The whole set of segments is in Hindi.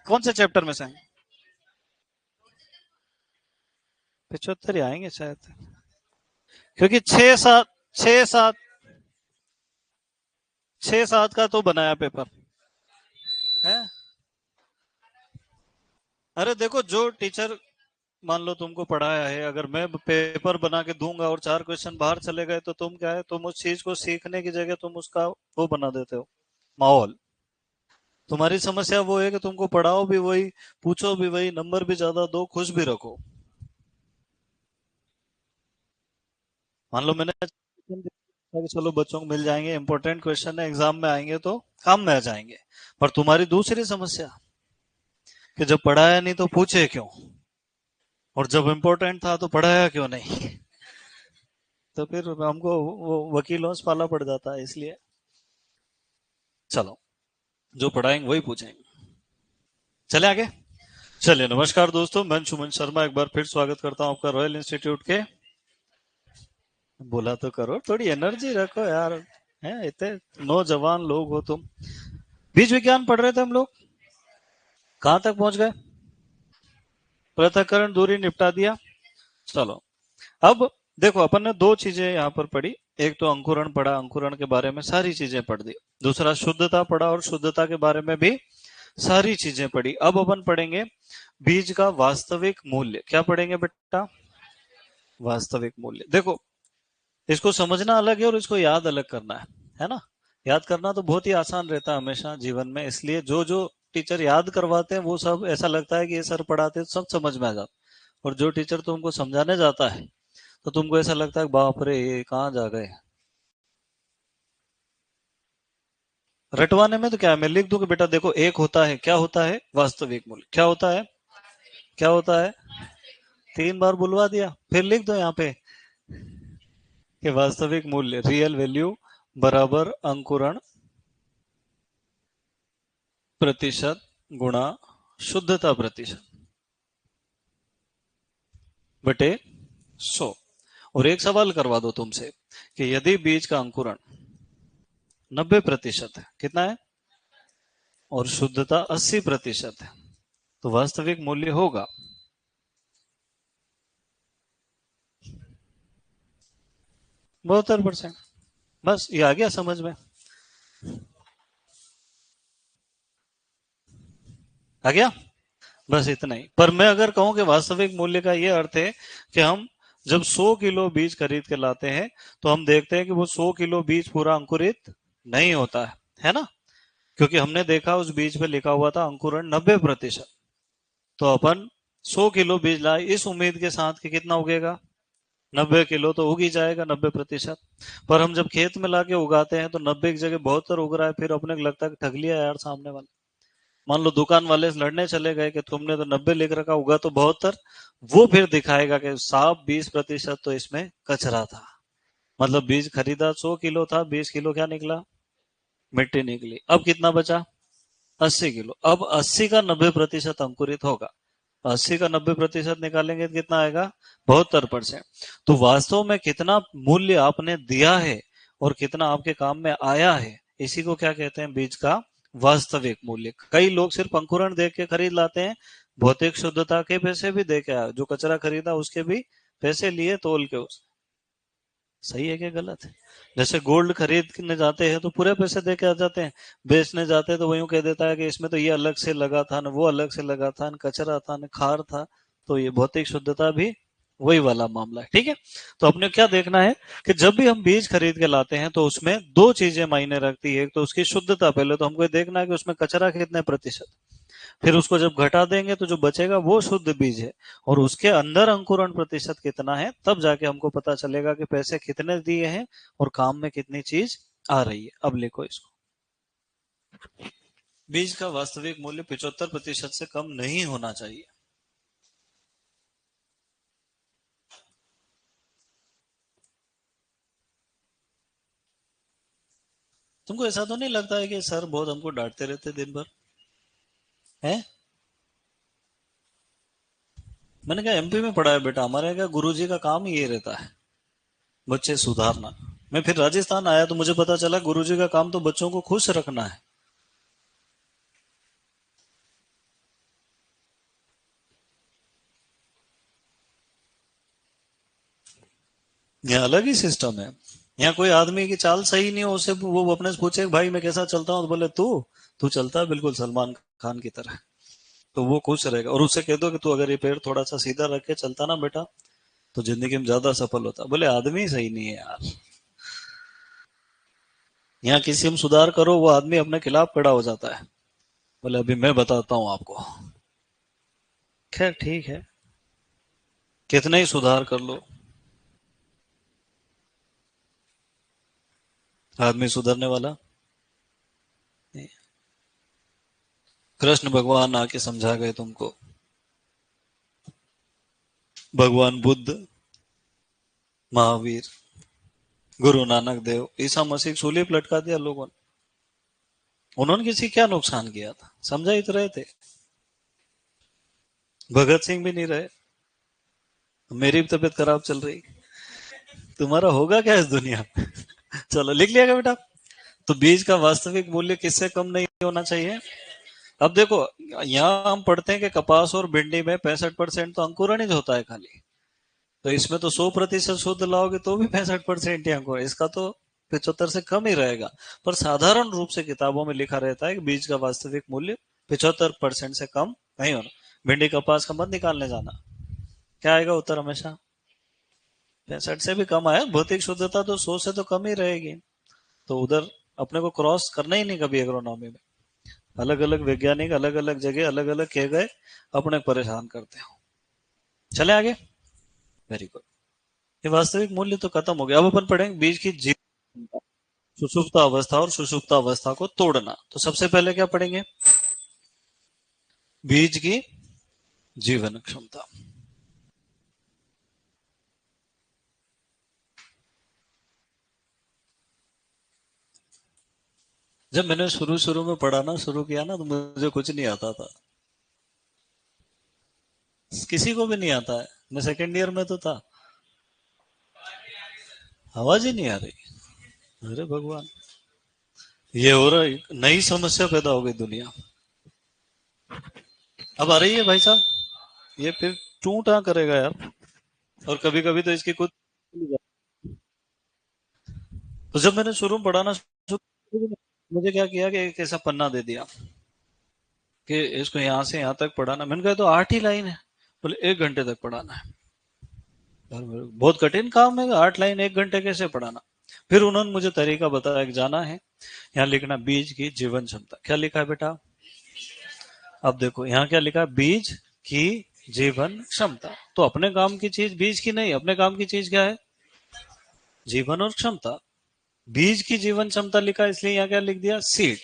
कौन से चैप्टर में से आएंगे? 75 ही आएंगे शायद, क्योंकि 6-7 6-7 6-7 का तो बनाया पेपर है। अरे देखो, जो टीचर मान लो तुमको पढ़ाया है, अगर मैं पेपर बना के दूंगा और 4 क्वेश्चन बाहर चले गए तो तुम क्या है, तुम उस चीज को सीखने की जगह तुम उसका वो बना देते हो, माहौल। तुम्हारी समस्या वो है कि तुमको पढ़ाओ भी वही, पूछो भी वही, नंबर भी ज्यादा दो, खुश भी रखो। मान लो मैंने चलो बच्चों को मिल जाएंगे, इंपॉर्टेंट क्वेश्चन है, एग्जाम में आएंगे तो काम में आ जाएंगे। पर तुम्हारी दूसरी समस्या कि जब पढ़ाया नहीं तो पूछे क्यों, और जब इम्पोर्टेंट था तो पढ़ाया क्यों नहीं। तो फिर हमको वो वकीलों से पाला पड़ जाता है, इसलिए चलो जो पढ़ाएंगे वही पूछेंगे। चले आगे। चलिए, नमस्कार दोस्तों, मैं सुमन शर्मा एक बार फिर स्वागत करता हूं आपका रॉयल इंस्टीट्यूट के। बोला तो करो, थोड़ी एनर्जी रखो यार, है इतने नौजवान लोग हो तुम। बीज विज्ञान पढ़ रहे थे हम लोग, कहां तक पहुंच गए? पृथक्करण दूरी निपटा दिया। चलो, अब देखो, अपन ने दो चीजें यहाँ पर पढ़ी। एक तो अंकुरण पढ़ा, अंकुरण के बारे में सारी चीजें पढ़ दी। दूसरा शुद्धता पढ़ा, और शुद्धता के बारे में भी सारी चीजें पढ़ी। अब अपन पढ़ेंगे बीज का वास्तविक मूल्य। क्या पढ़ेंगे बेटा? वास्तविक मूल्य। देखो, इसको समझना अलग है और इसको याद अलग करना है ना। याद करना तो बहुत ही आसान रहता है हमेशा जीवन में, इसलिए जो जो टीचर याद करवाते हैं वो सब ऐसा लगता है कि ये सर पढ़ाते सब समझ में आ जाता। और जो टीचर तुमको समझाने जाता है तो तुमको ऐसा लगता है बाप रे ये कहाँ जा गए। रटवाने में तो क्या है, मैं लिख दूं कि बेटा देखो, एक होता है, क्या होता है? वास्तविक मूल्य। क्या होता है? क्या होता है? 3 बार बुलवा दिया, फिर लिख दो यहाँ पे कि वास्तविक मूल्य, रियल वैल्यू, बराबर अंकुरण प्रतिशत गुणा शुद्धता प्रतिशत बटे 100। और एक सवाल करवा दो तुमसे कि यदि बीज का अंकुरण 90% है, कितना है, और शुद्धता 80% है, तो वास्तविक मूल्य होगा 72%। बस ये आ गया समझ में? आ गया? बस इतना ही। पर मैं अगर कहूं कि वास्तविक मूल्य का ये अर्थ है कि हम जब 100 किलो बीज खरीद के लाते हैं तो हम देखते हैं कि वो 100 किलो बीज पूरा अंकुरित नहीं होता है ना। क्योंकि हमने देखा उस बीज पे लिखा हुआ था अंकुरण 90%। तो अपन 100 किलो बीज लाए इस उम्मीद के साथ कि कितना उगेगा, 90 किलो तो उग ही जाएगा, 90%। पर हम जब खेत में लाके उगाते हैं तो 90 की जगह 72 उग रहा है, फिर अपने को लगता है कि ठग लिया यार सामने वाला। मान लो दुकान वाले से लड़ने चले गए कि तुमने तो 90 लिख रखा, उगा तो 72। वो फिर दिखाएगा कि साफ 20% तो इसमें कचरा था। मतलब बीज खरीदा 100 किलो था, 20 किलो क्या निकला? मिट्टी निकली। अब कितना बचा? 80 किलो। अब 80 का 90% अंकुरित होगा। 80 का 90% निकालेंगे तो कितना आएगा? 72%। तो वास्तव में कितना मूल्य आपने दिया है और कितना आपके काम में आया है, इसी को क्या कहते हैं? बीज का वास्तविक मूल्य। कई लोग सिर्फ अंकुरण देख के खरीद लाते हैं, भौतिक शुद्धता के पैसे भी दे के आए, जो कचरा खरीदा उसके भी पैसे लिए तोल के। उस सही है क्या गलत है? जैसे गोल्ड खरीदने जाते हैं तो पूरे पैसे दे के आ जाते हैं, बेचने जाते हैं तो वही कह देता है कि इसमें तो ये अलग से लगा था ना, वो अलग से लगा था ना, कचरा था ना, खार था। तो ये भौतिक शुद्धता भी वही वाला मामला है। ठीक है। तो अपने क्या देखना है कि जब भी हम बीज खरीद के लाते हैं तो उसमें दो चीजें मायने रखती है। एक तो उसकी शुद्धता, पहले तो हमको देखना है कि उसमें कचरा कितने प्रतिशत। फिर उसको जब घटा देंगे तो जो बचेगा वो शुद्ध बीज है। और उसके अंदर अंकुरण प्रतिशत कितना है, तब जाके हमको पता चलेगा कि पैसे कितने दिए हैं और काम में कितनी चीज आ रही है। अब लिखो इसको, बीज का वास्तविक मूल्य 75% से कम नहीं होना चाहिए। तुमको ऐसा तो नहीं लगता है कि सर बहुत हमको डांटते रहते दिन भर है? मैंने कहा एमपी में पढ़ा है बेटा, हमारे क्या गुरुजी का काम ही ये रहता है, बच्चे सुधारना। मैं फिर राजस्थान आया तो मुझे पता चला गुरुजी का काम तो बच्चों को खुश रखना है। यहाँ अलग ही सिस्टम है। यहाँ कोई आदमी की चाल सही नहीं हो, उसे वो अपने से पूछे भाई मैं कैसा चलता हूँ, तो बोले तू तू चलता है बिल्कुल सलमान खान की तरह, तो वो खुश रहेगा। और उससे कह दो कि तू अगर ये पैर थोड़ा सा सीधा रख के चलता ना बेटा, तो जिंदगी में ज्यादा सफल होता। बोले आदमी सही नहीं है यार। यहाँ किसी में सुधार करो, वो आदमी अपने खिलाफ खड़ा हो जाता है। बोले अभी मैं बताता हूँ आपको। खैर ठीक है, कितना ही सुधार कर लो, आदमी सुधरने वाला नहीं। कृष्ण भगवान आके समझा गए तुमको, भगवान बुद्ध, महावीर, गुरु नानक देव, ईसा मसीह को सूली पर लटका दिया लोगों ने। उन्होंने किसी क्या नुकसान किया था, समझा ही तो रहे थे। भगत सिंह भी नहीं रहे। मेरी भी तबीयत खराब चल रही, तुम्हारा होगा क्या इस दुनिया में? चलो लिख लिया बेटा। तो बीज का वास्तविक मूल्य किससे कम नहीं होना चाहिए। अब देखो, यहाँ हम पढ़ते हैं कि कपास और भिंडी में 65% तो अंकुरण ही होता है खाली। तो इसमें तो 100% शुद्ध लाओगे तो भी 65% ही अंकुर, इसका तो 75 से कम ही रहेगा। पर साधारण रूप से किताबों में लिखा रहता है कि बीज का वास्तविक मूल्य 75% से कम नहीं होना। भिंडी कपास का मत निकालने जाना। क्या आएगा उत्तर हमेशा? 65 से भी कम आया। भौतिक शुद्धता तो 100 से तो कम ही रहेगी। तो उधर अपने को क्रॉस करना ही नहीं कभी एग्रोनॉमी में। अलग अलग वैज्ञानिक अलग अलग जगह अलग अलग कह गए, अपने परेशान करते हो। चले आगे। Very good. ये वास्तविक मूल्य तो खत्म हो गया। अब अपन पढ़ेंगे बीज की जीव, सुषुप्त अवस्था और सुषुप्त अवस्था को तोड़ना। तो सबसे पहले क्या पढ़ेंगे? बीज की जीवन क्षमता। जब मैंने शुरू शुरू में पढ़ाना शुरू किया ना, तो मुझे कुछ नहीं आता था, किसी को भी नहीं आता है। मैं सेकेंड ईयर में तो था, आवाज ही नहीं आ रही। अरे भगवान, ये हो रहा है, नई समस्या पैदा हो गई दुनिया। अब आ रही है भाई साहब? ये फिर टूटा करेगा यार। और कभी कभी तो इसकी कुछ, तो जब मैंने शुरू में पढ़ाना शुरू, मुझे क्या किया कि एक ऐसा पन्ना दे दिया कि इसको यहाँ से यहाँ तक पढ़ाना। मैंने कहा तो 8 ही लाइन है। बोले 1 घंटे तक पढ़ाना है। यार बहुत कठिन काम है, 8 लाइन 1 घंटे कैसे पढ़ाना। फिर उन्होंने मुझे तरीका बताया कि जाना है यहाँ लिखना बीज की जीवन क्षमता। क्या लिखा है बेटा? अब देखो यहाँ क्या लिखा है, बीज की जीवन क्षमता। तो अपने काम की चीज बीज की नहीं, अपने काम की चीज क्या है? जीवन और क्षमता। बीज की जीवन क्षमता लिखा, इसलिए यहाँ क्या लिख दिया? सीड।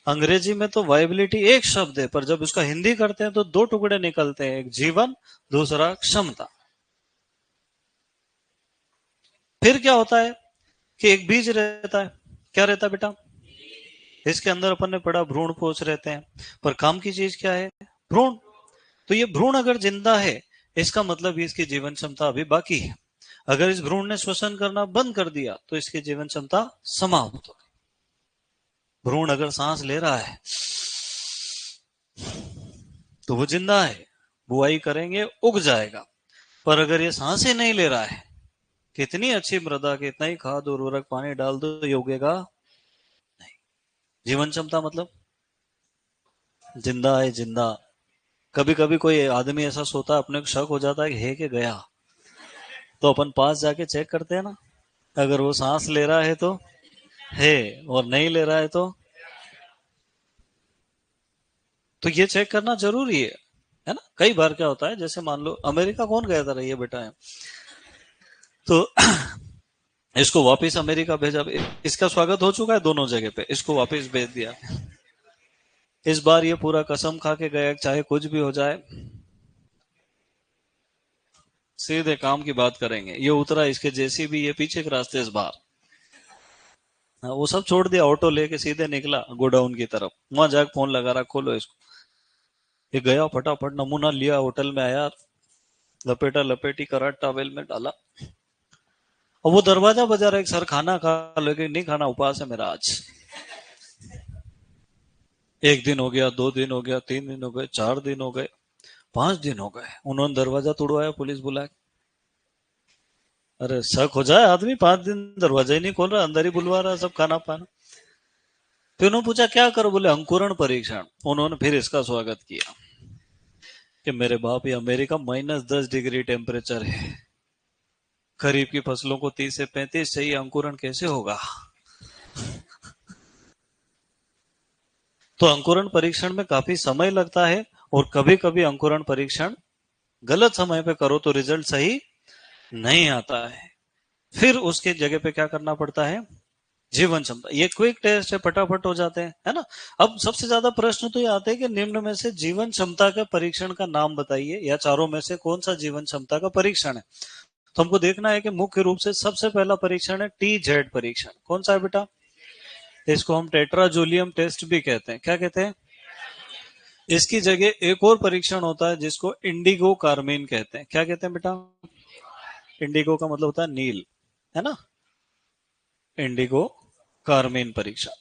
अंग्रेजी में तो वाइबिलिटी एक शब्द है, पर जब उसका हिंदी करते हैं तो दो टुकड़े निकलते हैं, एक जीवन, दूसरा क्षमता। फिर क्या होता है कि एक बीज रहता है। क्या रहता है बेटा? इसके अंदर अपन ने पढ़ा भ्रूण पोष रहते हैं, पर काम की चीज क्या है? भ्रूण। तो ये भ्रूण अगर जिंदा है, इसका मतलब इसकी जीवन क्षमता अभी बाकी है। अगर इस भ्रूण ने श्वसन करना बंद कर दिया तो इसकी जीवन क्षमता समाप्त हो। भ्रूण अगर सांस ले रहा है तो वो जिंदा है, बुआई करेंगे उग जाएगा। पर अगर ये सांसें नहीं ले रहा है, कितनी अच्छी मृदा, कितना ही खाद उर्वरक पानी डाल दो, ये उगेगा नहीं। जीवन क्षमता मतलब जिंदा है, जिंदा। कभी कभी कोई आदमी ऐसा सोता है, अपने को शक हो जाता है कि है कि गया, तो अपन पास जाके चेक करते हैं ना। अगर वो सांस ले रहा है तो है, और नहीं ले रहा है तो ये चेक करना जरूरी है ना। कई बार क्या होता है, जैसे मान लो अमेरिका कौन गया था, रही है बेटा है, तो इसको वापस अमेरिका भेजा। इसका स्वागत हो चुका है दोनों जगह पे, इसको वापस भेज दिया। इस बार ये पूरा कसम खा के गया, चाहे कुछ भी हो जाए सीधे काम की बात करेंगे। ये उतरा, इसके जैसी भी ये पीछे के रास्ते इस बार। हाँ, वो सब छोड़ दिया, ऑटो लेके सीधे निकला गोडाउन की तरफ। वहां जाकर फोन लगा रहा, खोलो इसको। ये गया, फटाफट नमूना लिया, होटल में आया, लपेटा लपेटी करा, टॉवेल में डाला। और वो दरवाजा बजा रहा है, सर खाना खा, लेकिन नहीं खाना, उपवास है मेरा आज। 1 दिन हो गया, 2 दिन हो गया, 3 दिन हो गए, 4 दिन हो गए, 5 दिन हो गए। उन्होंने दरवाजा तोड़वाया, पुलिस बुलाया। अरे शक हो जाए आदमी, 5 दिन दरवाजा ही नहीं खोल रहा, अंदर ही बुलवा रहा सब खाना पाना। फिर उन्होंने पूछा क्या करो, बोले अंकुरण परीक्षण। उन्होंने फिर इसका स्वागत किया कि मेरे बाप, ये अमेरिका -10 डिग्री टेम्परेचर है, खरीफ की फसलों को 30 से 35 चाहिए, अंकुरण कैसे होगा। तो अंकुरण परीक्षण में काफी समय लगता है, और कभी कभी अंकुरण परीक्षण गलत समय पे करो तो रिजल्ट सही नहीं आता है। फिर उसके जगह पे क्या करना पड़ता है, जीवन क्षमता। ये क्विक टेस्ट है, फटाफट हो जाते हैं, है ना। अब सबसे ज्यादा प्रश्न तो ये आते हैं कि निम्न में से जीवन क्षमता के परीक्षण का नाम बताइए, या चारों में से कौन सा जीवन क्षमता का परीक्षण है। तो हमको देखना है कि मुख्य रूप से सबसे पहला परीक्षण है टी-जेड परीक्षण। कौन सा है बेटा, इसको हम टेट्राजोलियम टेस्ट भी कहते हैं। क्या कहते हैं। इसकी जगह एक और परीक्षण होता है जिसको इंडिगो कार्मीन कहते हैं। क्या कहते हैं बेटा। इंडिगो का मतलब होता है नील, है ना। इंडिगो कार्मीन परीक्षण।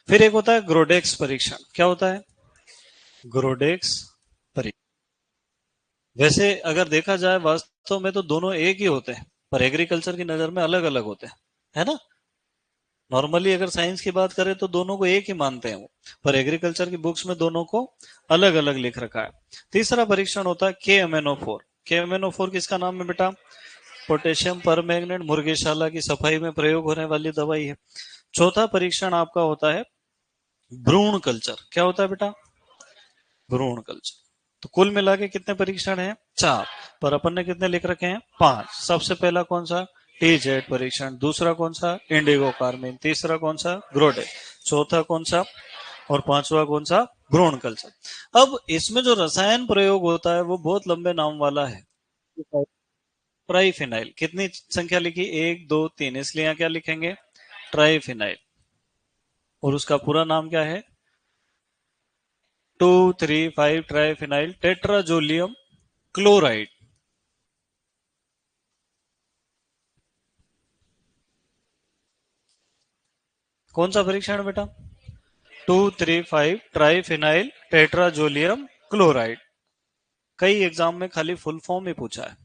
फिर एक होता है ग्रोडेक्स परीक्षण। क्या होता है ग्रोडेक्स परीक्षण। वैसे अगर देखा जाए वास्तव में तो दोनों एक ही होते हैं, पर एग्रीकल्चर की नजर में अलग अलग होते हैं, है ना। नॉर्मली अगर साइंस की बात करें तो दोनों को एक ही मानते हैं वो, पर एग्रीकल्चर की बुक्स में दोनों को अलग अलग लिख रखा है। तीसरा परीक्षण होता है KMnO4। KMnO4 किसका नाम है बेटा, पोटेशियम परमैंगनेट, मुर्गीशाला की सफाई में प्रयोग होने वाली दवाई है। चौथा परीक्षण आपका होता है भ्रूण कल्चर। क्या होता है बेटा, भ्रूण कल्चर। तो कुल मिला के कितने परीक्षण हैं, 4, पर अपन ने कितने लिख रखे हैं, 5। सबसे पहला कौन सा, टी-जेड परीक्षण। दूसरा कौन सा, इंडिगो कार्मिन। तीसरा कौन सा, ग्रोडे। चौथा कौन सा, और पांचवा कौन सा, भ्रूण कल्चर। अब इसमें जो रसायन प्रयोग होता है वो बहुत लंबे नाम वाला है। ट्राइफिनाइल। कितनी संख्या लिखी, 1 2 3, इसलिए यहाँ क्या लिखेंगे, ट्राइफिनाइल। और उसका पूरा नाम क्या है, 2 3 5 ट्राइफिनाइल टेट्राजोलियम क्लोराइड। कौन सा परीक्षण है बेटा, 2 3 5 ट्राइफिनाइल टेट्राजोलियम क्लोराइड। कई एग्जाम में खाली फुल फॉर्म ही पूछा है,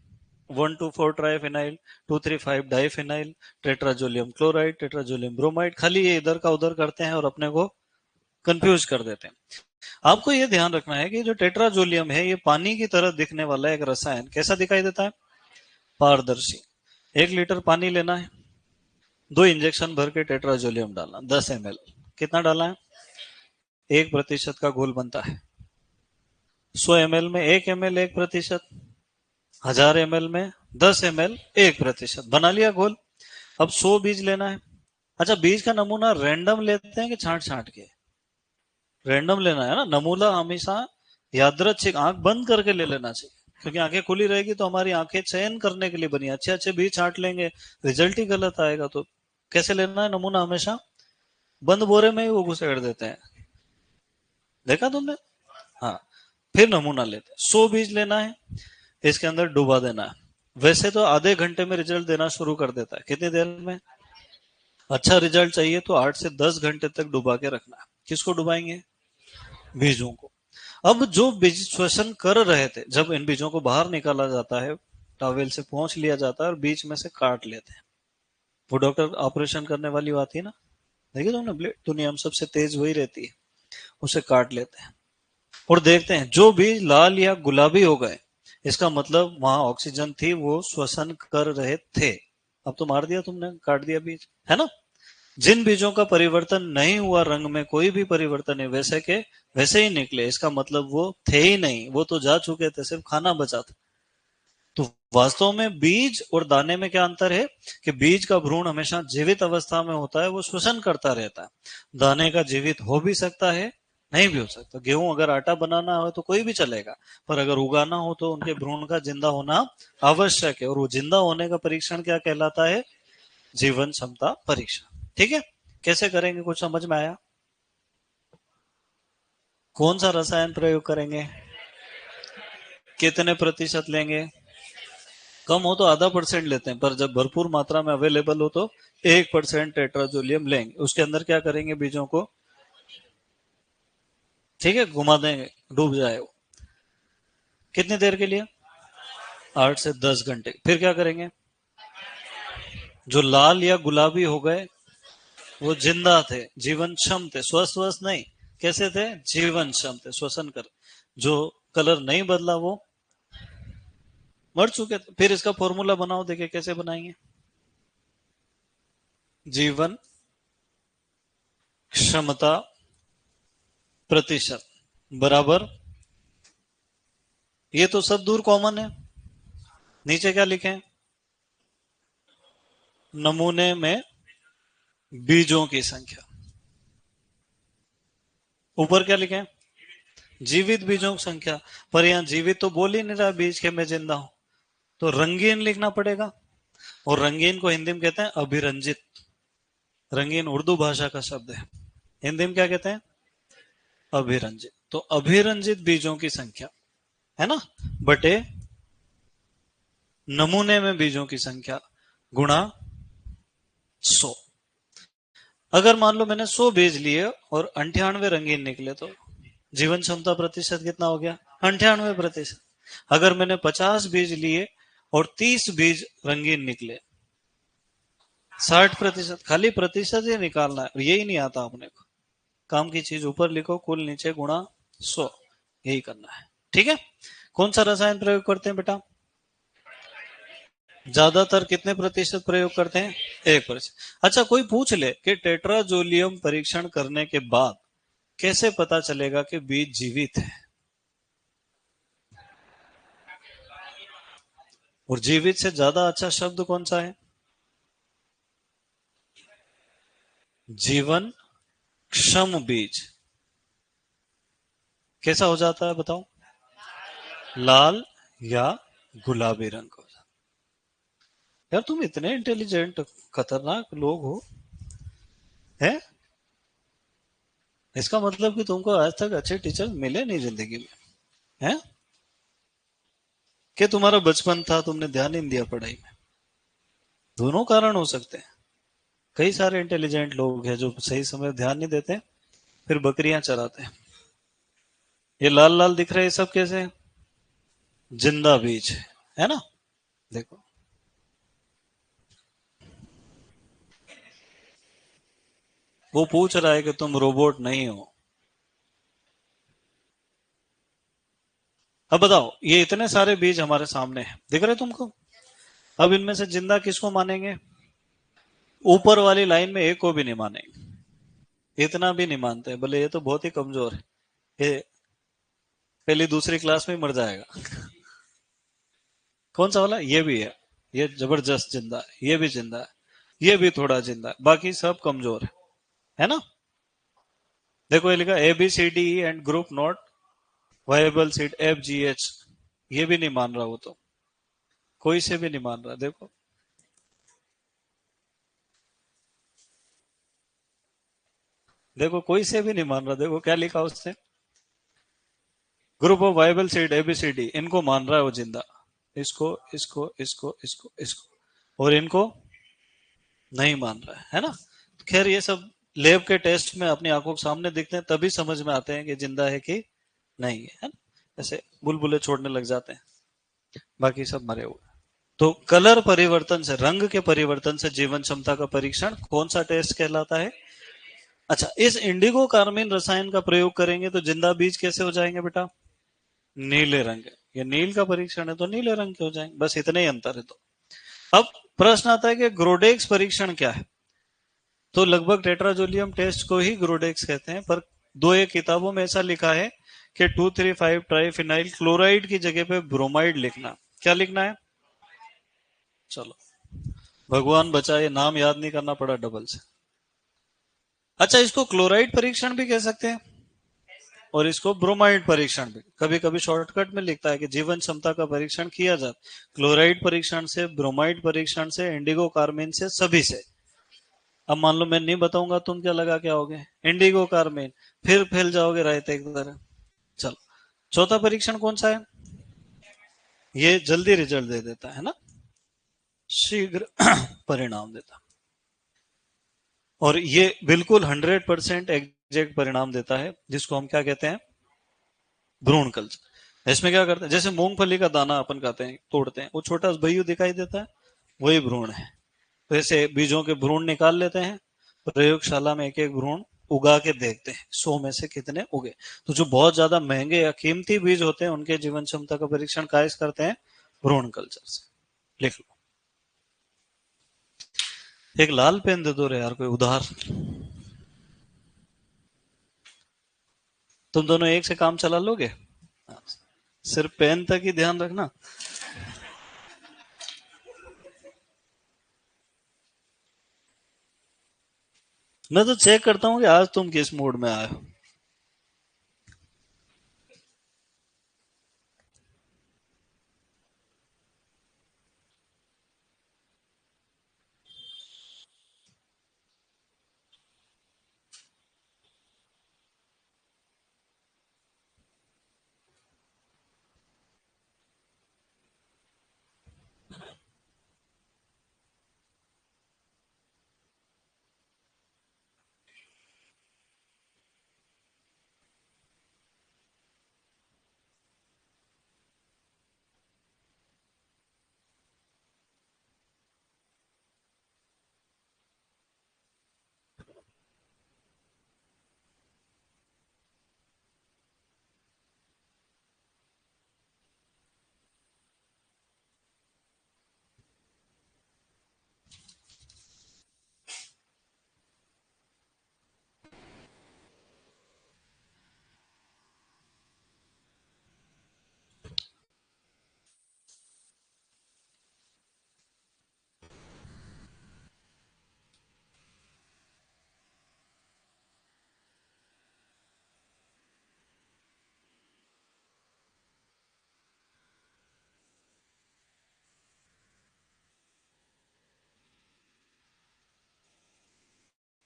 1 2 4 triphenyl, 2 3 5 diphenyl, tetrazolium chloride, tetrazolium bromide. खाली ये इधर का उधर करते हैं और अपने को कंफ्यूज कर देते हैं। आपको ये ध्यान रखना है कि जो टेट्राजोलियम है ये पानी की तरह दिखने वाला एक रसायन। कैसा दिखाई देता है, पारदर्शी। 1 लीटर पानी लेना है, 2 इंजेक्शन भर के टेट्राजोलियम डालना, 10 ml। कितना डाला है, 1% का घोल बनता है। 100 ml में 1 ml 1%, 1000 ml में 10 ml 1%, बना लिया घोल। अब 100 बीज लेना है। अच्छा, बीज का नमूना रैंडम लेते हैं कि छांट छांट के, रैंडम लेना है ना। नमूना हमेशा यादृच्छिक आंख बंद करके ले लेना चाहिए, क्योंकि आंखें खुली रहेगी तो हमारी आंखें चयन करने के लिए बनी। अच्छे अच्छे बीज छांट लेंगे, रिजल्ट ही गलत आएगा। तो कैसे लेना है नमूना, हमेशा बंद बोरे में ही वो घुसेड़ देते हैं, देखा तुमने। हाँ, फिर नमूना लेते हैं, 100 बीज लेना है, इसके अंदर डुबा देना है। वैसे तो आधे घंटे में रिजल्ट देना शुरू कर देता है, कितनी देर में। अच्छा रिजल्ट चाहिए तो 8 से 10 घंटे तक डुबा के रखना है। किसको डुबाएंगे, बीजों को। अब जो बीज श्वसन कर रहे थे, जब इन बीजों को बाहर निकाला जाता है, टॉवेल से पहुंच लिया जाता है और बीच में से काट लेते हैं। वो डॉक्टर ऑपरेशन करने वाली आती है ना, देखिए तुमने, ब्लेड दुनिया में सबसे तेज वही रहती है, उसे काट लेते हैं और देखते हैं जो बीज लाल या गुलाबी हो गए, इसका मतलब वहां ऑक्सीजन थी, वो श्वसन कर रहे थे। अब तो मार दिया तुमने, काट दिया बीज, है ना। जिन बीजों का परिवर्तन नहीं हुआ, रंग में कोई भी परिवर्तन नहीं, वैसे के वैसे ही निकले, इसका मतलब वो थे ही नहीं, वो तो जा चुके थे, सिर्फ खाना बचा था। तो वास्तव में बीज और दाने में क्या अंतर है, कि बीज का भ्रूण हमेशा जीवित अवस्था में होता है, वो श्वसन करता रहता है। दाने का जीवित हो भी सकता है, नहीं भी हो सकता। गेहूं अगर आटा बनाना हो तो कोई भी चलेगा, पर अगर उगाना हो तो उनके भ्रूण का जिंदा होना आवश्यक है। और वो जिंदा होने का परीक्षण क्या कहलाता है, जीवन क्षमता परीक्षण। ठीक है, कैसे करेंगे, कुछ समझ में आया। कौन सा रसायन प्रयोग करेंगे, कितने प्रतिशत लेंगे। कम हो तो ½ % लेते हैं, पर जब भरपूर मात्रा में अवेलेबल हो तो 1% टेट्राजोलियम लेंगे। उसके अंदर क्या करेंगे, बीजों को, ठीक है, घुमा देंगे, डूब जाए वो। कितनी देर के लिए, 8 से 10 घंटे। फिर क्या करेंगे, जो लाल या गुलाबी हो गए वो जिंदा थे, जीवनक्षम थे, स्वस्थ नहीं, कैसे थे, जीवनक्षम थे, श्वसन कर, जो कलर नहीं बदला वो मर चुके थे। फिर इसका फॉर्मूला बनाओ, देखिए कैसे बनाएंगे। जीवन क्षमता प्रतिशत बराबर, ये तो सब दूर कॉमन है, नीचे क्या लिखें, नमूने में बीजों की संख्या, ऊपर क्या लिखें, जीवित बीजों की संख्या। पर यहां जीवित तो बोल ही नहीं रहा बीज के मैं जिंदा हूं, तो रंगीन लिखना पड़ेगा, और रंगीन को हिंदी में कहते हैं अभिरंजित। रंगीन उर्दू भाषा का शब्द है, हिंदी में क्या कहते हैं, अभिरंजित। तो अभिरंजित बीजों की संख्या है ना, बटे नमूने में बीजों की संख्या गुणा 100। अगर मान लो मैंने 100 बीज लिए और 98 रंगीन निकले, तो जीवन क्षमता प्रतिशत कितना हो गया, 98%। अगर मैंने 50 बीज लिए और 30 बीज रंगीन निकले, 60%। खाली प्रतिशत ही निकालना है, यही नहीं आता अपने को। काम की चीज ऊपर लिखो, कुल नीचे गुणा 100, यही करना है। ठीक है, कौन सा रसायन प्रयोग करते हैं बेटा, ज्यादातर कितने प्रतिशत प्रयोग करते हैं, 1%। अच्छा, कोई पूछ ले कि टेट्राजोलियम परीक्षण करने के बाद कैसे पता चलेगा कि बीज जीवित है, और जीवित से ज्यादा अच्छा शब्द कौन सा है, जीवन क्षम बीज। कैसा हो जाता है बताओ, लाल या गुलाबी रंग हो जाता। यार तुम इतने इंटेलिजेंट खतरनाक लोग हो, हैं? इसका मतलब कि तुमको आज तक अच्छे टीचर मिले नहीं जिंदगी में, हैं? कि तुम्हारा बचपन था, तुमने ध्यान ही नहीं दिया पढ़ाई में। दोनों कारण हो सकते हैं। कई सारे इंटेलिजेंट लोग हैं जो सही समय ध्यान नहीं देते, फिर बकरियां चराते हैं। ये लाल लाल दिख रहे हैं सब कैसे हैं? जिंदा बीज है ना। देखो, वो पूछ रहा है कि तुम रोबोट नहीं हो। अब बताओ, ये इतने सारे बीज हमारे सामने हैं, दिख रहे तुमको। अब इनमें से जिंदा किसको मानेंगे, ऊपर वाली लाइन में एक को भी नहीं मानेंगे, इतना भी नहीं मानते, बोले ये तो बहुत ही कमजोर है, ये पहली दूसरी क्लास में मर जाएगा। कौन सा वाला, ये भी है, ये जबरदस्त जिंदा है, ये भी जिंदा है, ये भी थोड़ा जिंदा है, बाकी सब कमजोर है ना। देखो ये लिखा ABCD and group not viable seed FGH, ये भी नहीं मान रहा, वो तो कोई से भी नहीं मान रहा। देखो, देखो कोई से भी नहीं मान रहा, देखो क्या लिखा उसने, group of viable seed ABCD, इनको मान रहा है वो जिंदा, इसको इसको इसको इसको इसको, और इनको नहीं मान रहा है ना। तो खैर ये सब लैब के टेस्ट में अपनी आंखों के सामने दिखते हैं, तभी समझ में आते हैं कि जिंदा है कि नहीं है ना। ऐसे बुलबुले छोड़ने लग जाते हैं, बाकी सब मरे हुए। तो कलर परिवर्तन से, रंग के परिवर्तन से जीवन क्षमता का परीक्षण कौन सा टेस्ट कहलाता है। अच्छा, इस इंडिगो कार्मिन रसायन का प्रयोग करेंगे तो जिंदा बीज कैसे हो जाएंगे बेटा, नीले रंग के। ये नील का परीक्षण है तो नीले रंग के हो जाएंगे, बस इतने ही अंतर है। तो अब प्रश्न आता है कि ग्रोडेक्स परीक्षण क्या है। तो लगभग टेट्राजोलियम टेस्ट को ही ग्रोडेक्स कहते हैं, पर दो एक किताबों में ऐसा लिखा है कि 2,3,5 ट्राइफिनाइल क्लोराइड की जगह पे ब्रोमाइड लिखना। क्या लिखना है, चलो भगवान बचाए, नाम याद नहीं करना पड़ा डबल से। अच्छा, इसको क्लोराइड परीक्षण भी कह सकते हैं, और इसको ब्रोमाइड परीक्षण भी। कभी कभी शॉर्टकट में लिखता है कि जीवन क्षमता का परीक्षण किया जाता क्लोराइड परीक्षण से, ब्रोमाइड परीक्षण से, इंडिगो कार्मिन से, सभी से। अब मान लो मैं नहीं बताऊंगा, तुम क्या लगा क्या होगे, इंडिगो कार्मिन, फिर फैल जाओगे रायते की तरह। चलो, चौथा परीक्षण कौन सा है, ये जल्दी रिजल्ट दे देता है ना, शीघ्र परिणाम देता, और ये बिल्कुल 100% एग्जैक्ट परिणाम देता है, जिसको हम क्या कहते हैं, भ्रूण कल्चर। इसमें क्या करते हैं, जैसे मूंगफली का दाना अपन खाते हैं, तोड़ते हैं, वो छोटा भैयू दिखाई देता है, वही भ्रूण है। वैसे बीजों के भ्रूण निकाल लेते हैं, प्रयोगशाला में एक एक भ्रूण उगा के देखते हैं 100 में से कितने उगे। तो जो बहुत ज्यादा महंगे या कीमती बीज होते हैं उनके जीवन क्षमता का परीक्षण कैसे करते हैं? भ्रूण कल्चर से। लिख लो। एक लाल पेन दे दो रे यार, कोई उधार। तुम दोनों एक से काम चला लोगे? सिर्फ पेन तक ही ध्यान रखना। मैं तो चेक करता हूँ कि आज तुम किस मूड में आए हो।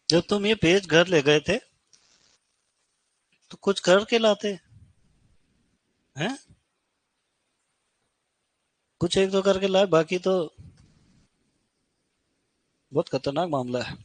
जब तुम ये पेज घर ले गए थे तो कुछ करके लाते हैं? कुछ एक दो करके लाए, बाकी तो बहुत खतरनाक मामला है।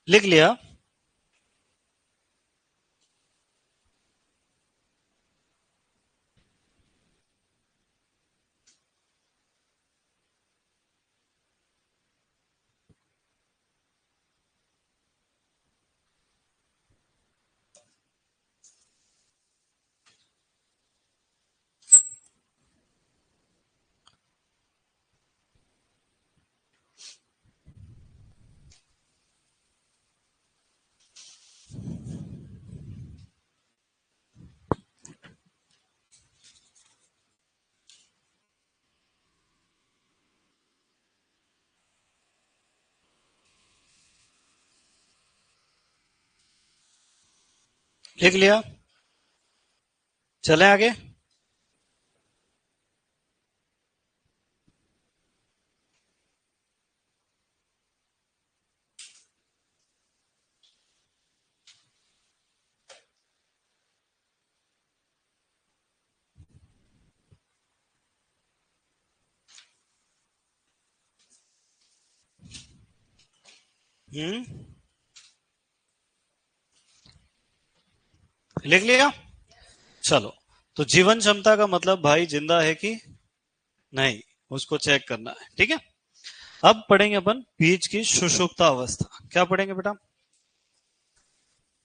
लिख लिया? लिख लिया? चलें आगे? हम्म। लिख लिया? चलो। तो जीवन क्षमता का मतलब भाई जिंदा है कि नहीं, उसको चेक करना है, ठीक है? अब पढ़ेंगे अपन बीज की सुषुप्ता अवस्था। क्या पढ़ेंगे बेटा?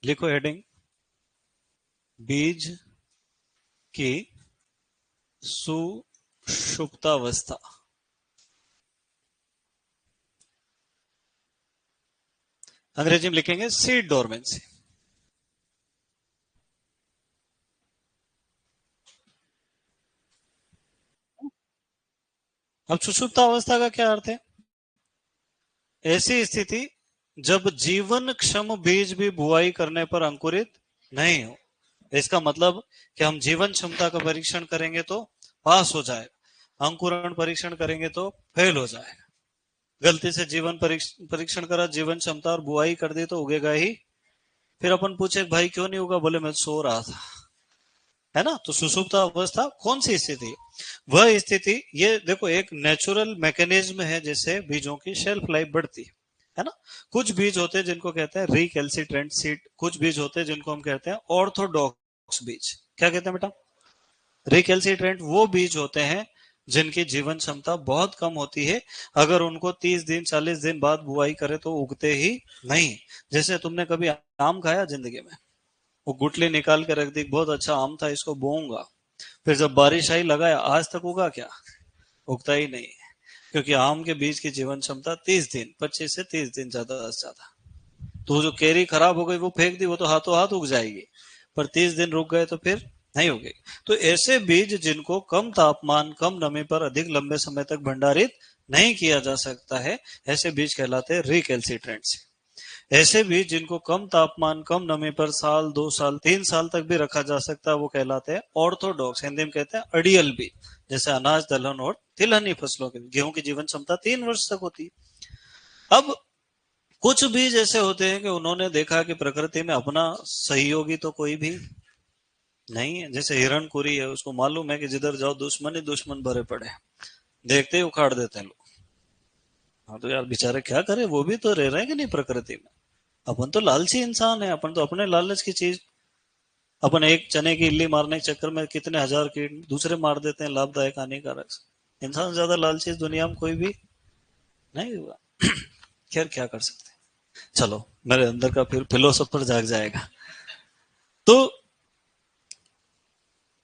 लिखो हेडिंग, बीज की सुषुप्तावस्था। अंग्रेजी में लिखेंगे सीड डोरमेंसी। अब सुषुप्ता अवस्था का क्या अर्थ है? ऐसी स्थिति जब जीवन क्षम बीज भी बुआई करने पर अंकुरित नहीं हो। इसका मतलब कि हम जीवन क्षमता का परीक्षण करेंगे तो पास हो जाएगा, अंकुरण परीक्षण करेंगे तो फेल हो जाएगा। गलती से जीवन परीक्षण करा, जीवन क्षमता और बुआई कर दी तो उगेगा ही। फिर अपन पूछे भाई क्यों नहीं उगा, बोले मैं सो रहा था, है ना। तो सुषुप्त अवस्था कौन सी स्थिति है? वह स्थिति, ये देखो एक नेचुरल मैकेनिज्म है जिससे बीजों की शेल्फ लाइफ बढ़ती है ना। कुछ बीज होते हैं जिनको कहते हैं रिकैल्सिट्रेंट सीड, कुछ बीज होते हैं जिनको हम कहते हैं ऑर्थोडॉक्स बीज। क्या कहते हैं बेटा? रिकैल्सिट्रेंट वो बीज होते हैं जिनकी जीवन क्षमता बहुत कम होती है, अगर उनको 30 दिन 40 दिन बाद बुआई करे तो उगते ही नहीं। जैसे तुमने कभी आम खाया जिंदगी में? वो गुठली निकाल के रख दी, बहुत अच्छा आम था, इसको बोऊंगा, फिर जब बारिश आई लगाया, आज तक उगा क्या? उगता ही नहीं। क्योंकि आम के बीज की जीवन क्षमता 30 दिन, 25 से 30 दिन ज्यादा से ज्यादा। तो जो केरी खराब हो गई वो फेंक दी, वो तो हाथों हाथ उग जाएगी, पर 30 दिन रुक गए तो फिर नहीं उगेगी। तो ऐसे बीज जिनको कम तापमान कम नमी पर अधिक लंबे समय तक भंडारित नहीं किया जा सकता है, ऐसे बीज कहलाते हैं रिकैल्सिट्रेंट्स। ऐसे बीज जिनको कम तापमान कम नमी पर साल 2 साल 3 साल तक भी रखा जा सकता है वो कहलाते हैं ऑर्थोडॉक्स। हिंदी में कहते हैं अड़ियल बीज। जैसे अनाज दलहन और तिलहनी फसलों के, गेहूं की जीवन क्षमता 3 वर्ष तक होती है। अब कुछ बीज ऐसे होते हैं कि उन्होंने देखा कि प्रकृति में अपना सहयोगी तो कोई भी नहीं है। जैसे हिरणकुरी है, उसको मालूम है कि जिधर जाओ दुश्मन ही दुश्मन भरे पड़े, देखते ही उखाड़ देते हैं लोग। हाँ तो यार बेचारे क्या करे, वो भी तो रह रहे हैं कि नहीं प्रकृति में। अपन तो लालची इंसान है, अपन तो अपने लालच की चीज, अपन एक चने की इल्ली मारने के चक्कर में कितने हजार कीट दूसरे मार देते हैं, लाभदायक हानिकारक। इंसान से ज्यादा लालची इस दुनिया में कोई भी नहीं हुआ। खैर क्या कर सकते हैं। चलो मेरे अंदर का फिर फिलोसोफर जाग जाएगा। तो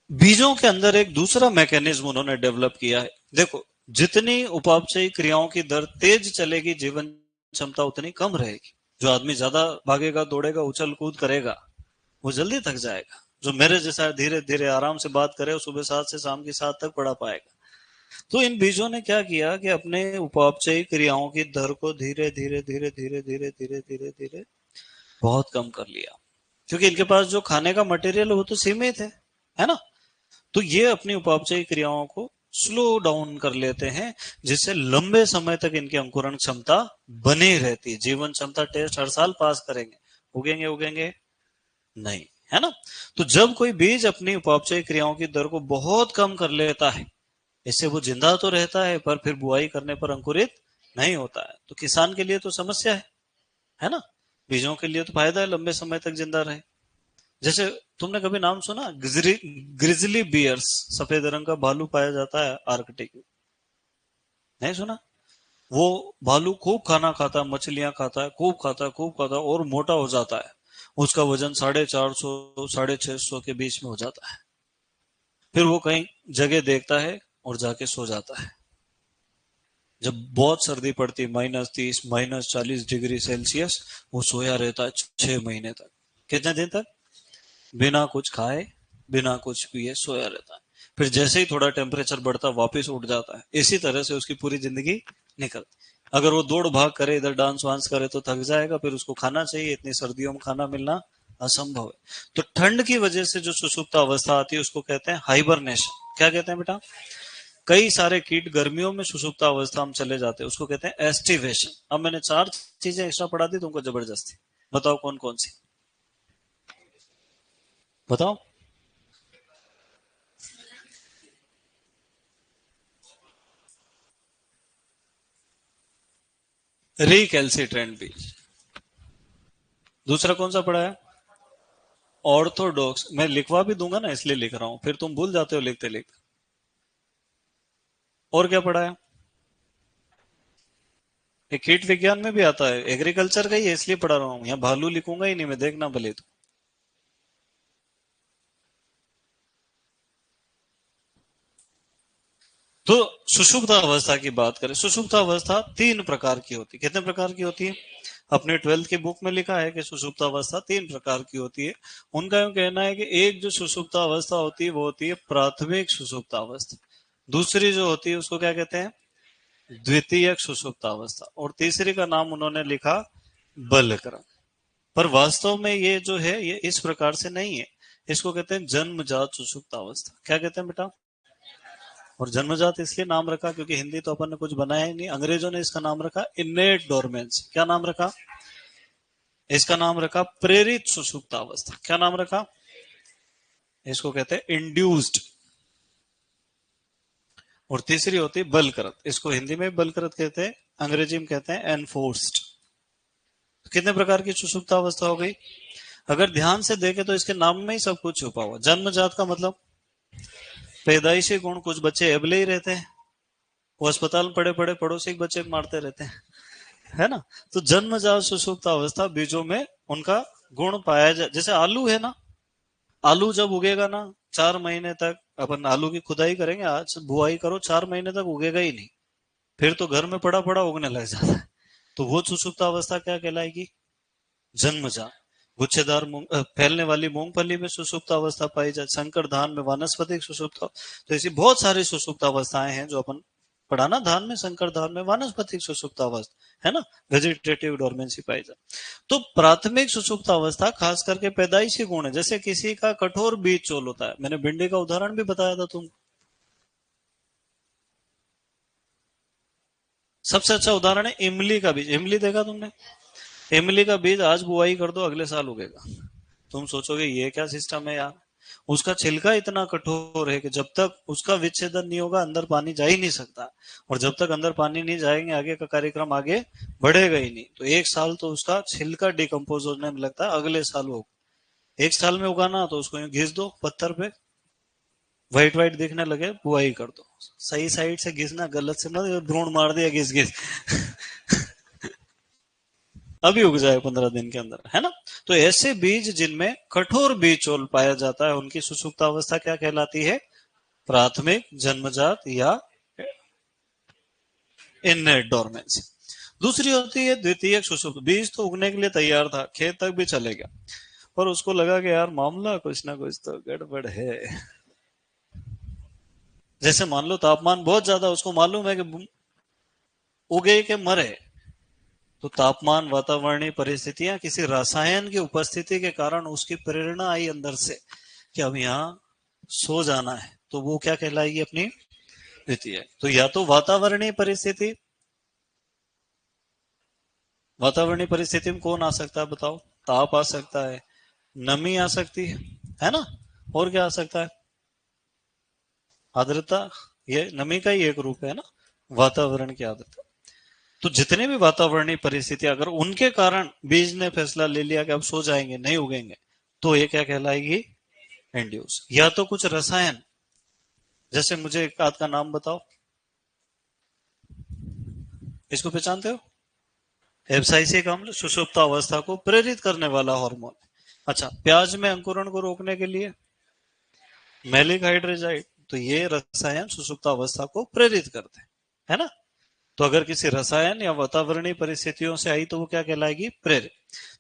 बीजों के अंदर एक दूसरा मैकेनिज्म उन्होंने डेवलप किया है। देखो, जितनी उपापचयी क्रियाओं की दर तेज चलेगी, जीवन क्षमता उतनी कम रहेगी। जो आदमी ज्यादा भागेगा दौड़ेगा उछल कूद करेगा वो जल्दी थक जाएगा। जो मेरे जैसा धीरे धीरे आराम से बात करे, सुबह 7 से शाम की 7 तक पढ़ा पाएगा। तो इन बीजों ने क्या किया कि अपने उपापचयी क्रियाओं की दर को धीरे धीरे धीरे धीरे धीरे धीरे धीरे धीरे बहुत कम कर लिया। क्योंकि इनके पास जो खाने का मटेरियल है वो तो सीमित है ना। तो ये अपनी उपापचयी क्रियाओं को स्लो डाउन कर लेते हैं, जिससे लंबे समय तक इनकी अंकुरण क्षमता बनी रहती है। जीवन क्षमता टेस्ट हर साल पास करेंगे, उगेंगे उगेंगे नहीं, है ना। तो जब कोई बीज अपनी उपापचय क्रियाओं की दर को बहुत कम कर लेता है, इससे वो जिंदा तो रहता है पर फिर बुआई करने पर अंकुरित नहीं होता है। तो किसान के लिए तो समस्या है ना। बीजों के लिए तो फायदा है, लंबे समय तक जिंदा रहे। जैसे तुमने कभी नाम सुना ग्रिजली बियर्स, सफेद रंग का भालू पाया जाता है आर्कटिक में? नहीं सुना? वो भालू खूब खाना खाता है, मछलियां खाता है, खूब खाता है और मोटा हो जाता है। उसका वजन 450 650 के बीच में हो जाता है। फिर वो कहीं जगह देखता है और जाके सो जाता है। जब बहुत सर्दी पड़ती, -30 -40 डिग्री सेल्सियस, वो सोया रहता है 6 महीने तक। कितने दिन तक? बिना कुछ खाए बिना कुछ पिए सोया रहता है। फिर जैसे ही थोड़ा टेम्परेचर बढ़ता वापस उठ जाता है। इसी तरह से उसकी पूरी जिंदगी निकलती। अगर वो दौड़ भाग करे, इधर डांस वांस करे तो थक जाएगा, फिर उसको खाना चाहिए, इतनी सर्दियों में खाना मिलना असंभव है। तो ठंड की वजह से जो सुसुप्त अवस्था आती है उसको कहते हैं हाइबरनेशन। क्या कहते हैं बेटा? कई सारे कीट गर्मियों में सुसुप्त अवस्था में चले जाते हैं, उसको कहते हैं एस्टिवेशन। अब मैंने 4 चीजें एक्स्ट्रा पढ़ा दी तुमको जबरदस्ती, बताओ कौन कौन सी? बताओ। रिकैल्सिट्रेंट बीज। दूसरा कौन सा पढ़ा है? ऑर्थोडॉक्स। मैं लिखवा भी दूंगा ना, इसलिए लिख रहा हूं, फिर तुम भूल जाते हो लिखते लिखते। और क्या पढ़ा है? ये कीट विज्ञान में भी आता है, एग्रीकल्चर का ही है, इसलिए पढ़ा रहा हूँ। यहाँ भालू लिखूंगा ही नहीं मैं, देखना भले तो सुषुप्त अवस्था की बात करें, सुषुप्त अवस्था तीन प्रकार की होती है। कितने प्रकार की होती है? अपने 12th की बुक में लिखा है कि सुषुप्त अवस्था तीन प्रकार की होती है। उनका यूं कहना है कि एक जो सुषुप्त अवस्था होती है वो होती है प्राथमिक सुषुप्त अवस्था, दूसरी जो होती है उसको क्या कहते हैं? द्वितीय सुषुप्त अवस्था, और तीसरी का नाम उन्होंने लिखा बलक्रम। पर वास्तव में ये जो है ये इस प्रकार से नहीं है, इसको कहते हैं जन्मजात सुषुप्त अवस्था। क्या कहते हैं बेटा? और जन्मजात इसलिए नाम रखा क्योंकि हिंदी तो अपन ने कुछ बनाया ही नहीं, अंग्रेजों ने इसका नाम रखा इनेट डोरमेंसी। क्या नाम रखा? इसका नाम रखा प्रेरित सुषुप्तावस्था। क्या नाम रखा? इसको कहते हैं इंड्यूस्ड। और तीसरी होती है बलकृत, इसको हिंदी में बलकृत कहते हैं, अंग्रेजी में कहते हैं एनफोर्स्ड। कितने प्रकार की सुषुप्तावस्था हो गई? अगर ध्यान से देखें तो इसके नाम में ही सब कुछ छुपा हुआ। जन्मजात का मतलब पैदाइशी गुण, कुछ बच्चे एबले ही रहते हैं, वो अस्पताल में पड़े पड़े पड़ोसी के बच्चे मारते रहते हैं, है ना? तो जन्मजात सुषुप्त अवस्था बीजों में उनका गुण पाया जाए। जैसे आलू है ना, आलू जब उगेगा ना, 4 महीने तक अपन आलू की खुदाई करेंगे, आज बुआई करो, 4 महीने तक उगेगा ही नहीं, फिर तो घर में पड़ा पड़ा उगने लग जाता है। तो वो सुषुप्त अवस्था क्या कहलाएगी? जन्मजात। गुच्छेदार फैलने वाली मूंगफली में सुषुप्त अवस्था पाई जाए, संकर धान में वानस्पतिक सुषुप्त। तो ऐसी बहुत सारी सुषुप्त अवस्थाएं हैं जो अपन पढ़ा ना, धान में, संकर धान में वानस्पतिक सुषुप्त अवस्था, है ना, वेजिटेटिव डोरमेंसी पाई जाए। तो प्राथमिक सुषुप्त अवस्था खास करके पैदाइशी गुण है। जैसे किसी का कठोर बीज चोल होता है, मैंने भिंडी का उदाहरण भी बताया था तुम। सबसे अच्छा उदाहरण है इमली का बीज। इमली देखा तुमने? इमली का बीज आज बुआई कर दो, अगले साल उगेगा। तुम सोचोगे ये क्या सिस्टम है यार। उसका छिलका इतना कठोर है कि जब तक उसका विच्छेदन नहीं होगा अंदर पानी जा ही नहीं सकता, और जब तक अंदर पानी नहीं जाएंगे आगे का कार्यक्रम आगे बढ़ेगा ही नहीं। तो 1 साल तो उसका छिलका डिकम्पोज होने में लगता है, अगले साल वो 1 साल में उगाना तो उसको यूं घिस दो पत्थर पे, व्हाइट व्हाइट दिखने लगे, बुआई कर दो। सही साइड से घिसना, गलत से मत, भ्रूण मार दिया घिस घिस अभी उग जाए 15 दिन के अंदर, है ना? तो ऐसे बीज जिनमें कठोर बीज चोल पाया जाता है उनकी सुषुप्त अवस्था क्या कहलाती है? प्राथमिक, जन्मजात या इननेट डोरमेंसी। दूसरी होती है द्वितीयक सुषुप्त। बीज तो उगने के लिए तैयार था, खेत तक भी चले गया, पर उसको लगा कि यार मामला कुछ ना कुछ तो गड़बड़ है। जैसे मान लो तापमान बहुत ज्यादा, उसको मालूम है कि उगे के मरे, तो तापमान, वातावरणीय परिस्थितियां, किसी रसायन की उपस्थिति के कारण उसकी प्रेरणा आई अंदर से कि अब यहाँ सो जाना है, तो वो क्या कहलाएगी? अपनी द्वितीय। तो या तो वातावरणीय परिस्थिति, वातावरणीय परिस्थिति में कौन आ सकता है बताओ? ताप आ सकता है, नमी आ सकती है ना? और क्या आ सकता है? आर्द्रता। ये नमी का ही एक रूप है ना, वातावरण की आर्द्रता। तो जितने भी वातावरणीय परिस्थिति अगर उनके कारण बीज ने फैसला ले लिया कि अब सो जाएंगे, नहीं उगेंगे, तो ये क्या कहलाएगी? इंड्यूस। या तो कुछ रसायन, जैसे मुझे एक आध का नाम बताओ, इसको पहचानते हो? एब्साइसिक अम्ल सुषुप्त अवस्था को प्रेरित करने वाला हार्मोन। अच्छा, प्याज में अंकुरण को रोकने के लिए मैलिक हाइड्रोजाइड। तो ये रसायन सुषुप्त अवस्था को प्रेरित करते हैं, है ना? तो अगर किसी रसायन या वातावरणीय परिस्थितियों से आई तो वो क्या कहलाएगी? प्रेरित।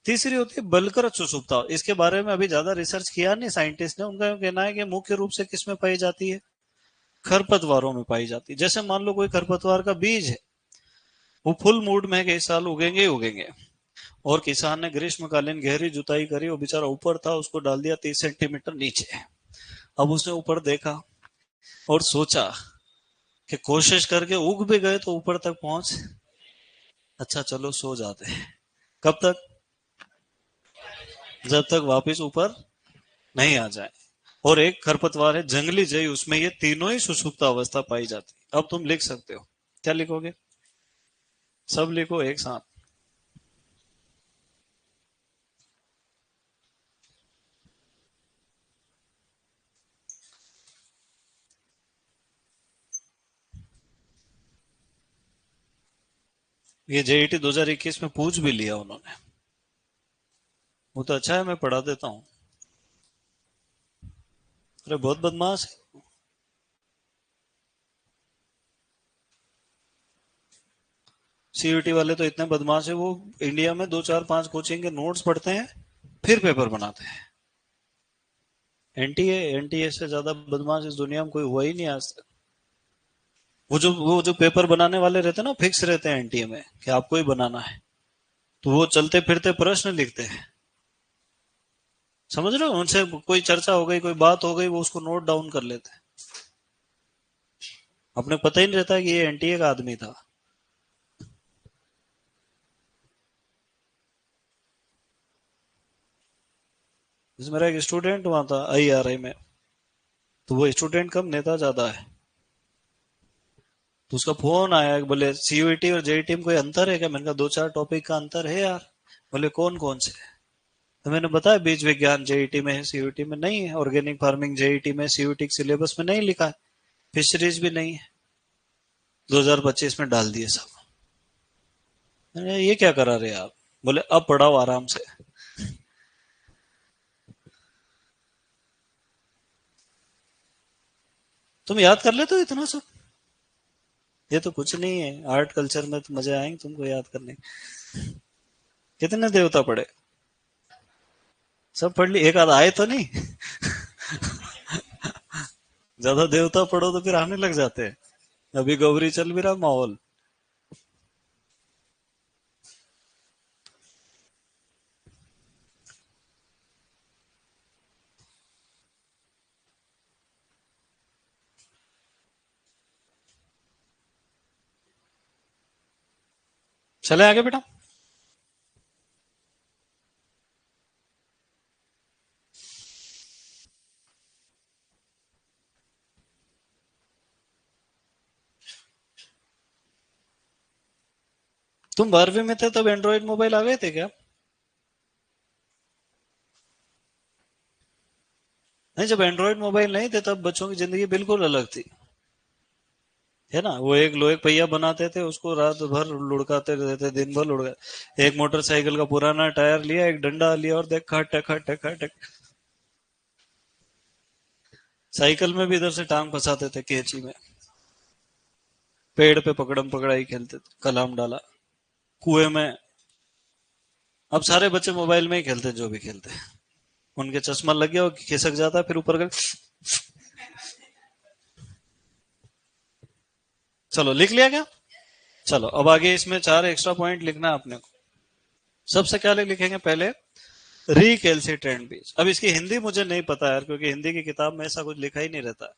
तीसरी होती है बलकर सुषुप्ता। इसके बारे में अभी ज्यादा रिसर्च किया नहीं साइंटिस्ट ने, उनका कहना है कि मुख्य रूप से किसमें पाई जाती है? खरपतवारों में पाई जाती है। जैसे मान लो कोई खरपतवार का बीज है, वो फुल मूड में है कि इस साल उगेंगे ही उगेंगे, और किसान ने ग्रीष्मकालीन गहरी जुताई करी, वो बेचारा ऊपर था, उसको डाल दिया 30 सेंटीमीटर नीचे। अब उसने ऊपर देखा और सोचा कि कोशिश करके उग भी गए तो ऊपर तक पहुंच, अच्छा चलो सो जाते हैं। कब तक? जब तक वापस ऊपर नहीं आ जाए। और एक खरपतवार है जंगली जई, उसमें ये तीनों ही सुषुप्त अवस्था पाई जाती। अब तुम लिख सकते हो, क्या लिखोगे? सब लिखो एक साथ। ये जेईटी 2021 में पूछ भी लिया उन्होंने। वो तो अच्छा है, मैं पढ़ा देता हूँ। अरे बहुत बदमाश है। सीयूटी वाले तो इतने बदमाश है, वो इंडिया में 2 4 5 कोचिंग के नोट्स पढ़ते हैं, फिर पेपर बनाते हैं। एनटीए एनटीए से ज्यादा बदमाश इस दुनिया में कोई हुआ ही नहीं आज तक। वो जो पेपर बनाने वाले रहते हैं ना, फिक्स रहते हैं एनटीए में कि आपको ही बनाना है, तो वो चलते फिरते प्रश्न लिखते हैं। समझ रहे हो, उनसे कोई चर्चा हो गई, कोई बात हो गई, वो उसको नोट डाउन कर लेते हैं। अपने पता ही नहीं रहता कि ये एनटीए का आदमी था। जैसे मेरा एक स्टूडेंट वहां था आईआरआई में, तो वो स्टूडेंट कम, नेता ज्यादा है। तो उसका फोन आया, बोले सीयूईटी और जेईटी में कोई अंतर है क्या? मैंने कहा 2 4 टॉपिक का अंतर है यार। बोले कौन कौन से? तो मैंने बताया बीज विज्ञान जेईटी में है, सीयूईटी में नहीं है। ऑर्गेनिक फार्मिंग जेईटी में, सीयूईटी के सिलेबस में नहीं लिखा है। फिशरीज भी नहीं है। 2025 में डाल दिए सब। मैंने कहा, ये क्या करा रहे आप? बोले अब पढ़ाओ आराम से। तुम याद कर लेते हो इतना सब? ये तो कुछ नहीं है, आर्ट कल्चर में तो मजे आएंगे तुमको याद करने। कितने देवता पढ़े? सब पढ़ ली, एक आध आए तो नहीं? ज्यादा देवता पढ़ो तो फिर आने लग जाते हैं। अभी गौरी चल भी रहा माहौल। चले आगे बेटा। तुम 12वीं में थे तब एंड्रॉइड मोबाइल आ गए थे क्या? नहीं, जब एंड्रॉइड मोबाइल नहीं थे तब बच्चों की जिंदगी बिल्कुल अलग थी। है ना, वो एक लोहे का पहिया बनाते थे, उसको रात भर लुढ़काते रहते, दिन भर लुढ़का। एक मोटरसाइकिल का पुराना टायर लिया, एक डंडा लिया और देख खट खट खट खट। साइकिल में भी इधर से टांग फंसाते थे कैंची में। पेड़ पे पकड़म पकड़ाई खेलते थे, कलाम डाला। कुएं में। अब सारे बच्चे मोबाइल में ही खेलते हैं, जो भी खेलते हैं। उनके चश्मा लग गया, वो खिसक जाता है, फिर ऊपर कर। चलो लिख लिया क्या? चलो अब आगे इसमें 4 एक्स्ट्रा पॉइंट लिखना है अपने को। सबसे क्या लिखेंगे पहले? रिकेल्सिट्रेंट बीज। अब इसकी हिंदी मुझे नहीं पता यार, क्योंकि हिंदी की किताब में ऐसा कुछ लिखा ही नहीं रहता।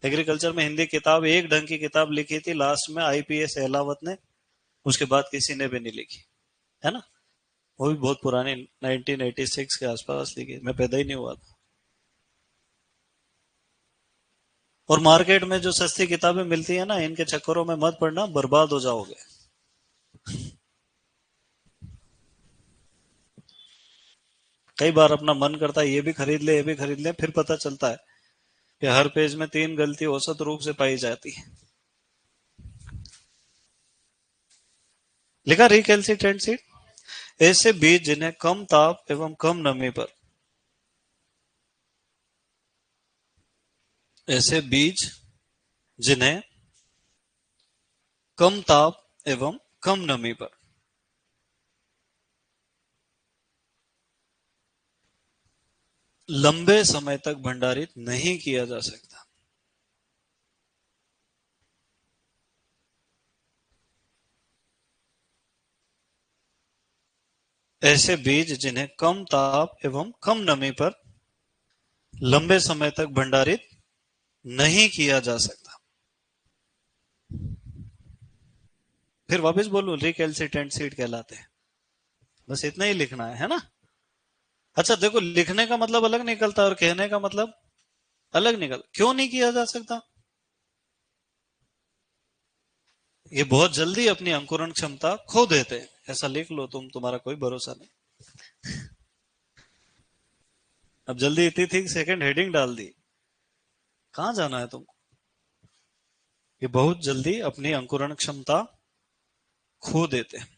एग्रीकल्चर में हिंदी किताब, एक ढंग की किताब लिखी थी लास्ट में आईपीएस एलावत ने, उसके बाद किसी ने भी नहीं लिखी। है ना? वो भी बहुत पुरानी, 1986 के आसपास लिखी, मैं पैदा ही नहीं हुआ था। और मार्केट में जो सस्ती किताबें मिलती है ना, इनके चक्करों में मत पड़ना, बर्बाद हो जाओगे। कई बार अपना मन करता है ये भी खरीद ले, ये भी खरीद ले, फिर पता चलता है कि हर पेज में 3 गलती औसत रूप से पाई जाती है। लिखा रिकेल्सिट्रेंट सीड, ऐसे बीज जिन्हें कम ताप एवं कम नमी पर, ऐसे बीज जिन्हें कम ताप एवं कम नमी पर लंबे समय तक भंडारित नहीं किया जा सकता। ऐसे बीज जिन्हें कम ताप एवं कम नमी पर लंबे समय तक भंडारित नहीं किया जा सकता। फिर वापस बोलूं, रिकेल्सिटेंट सीड कहलाते हैं। बस इतना ही लिखना है ना? अच्छा देखो, लिखने का मतलब अलग निकलता है और कहने का मतलब अलग निकल। क्यों नहीं किया जा सकता? ये बहुत जल्दी अपनी अंकुरण क्षमता खो देते हैं, ऐसा लिख लो तुम, तुम्हारा कोई भरोसा नहीं। अब जल्दी इतनी थी सेकंड हेडिंग डाल दी। कहां जाना है तुमको? ये बहुत जल्दी अपनी अंकुरण क्षमता खो देते हैं।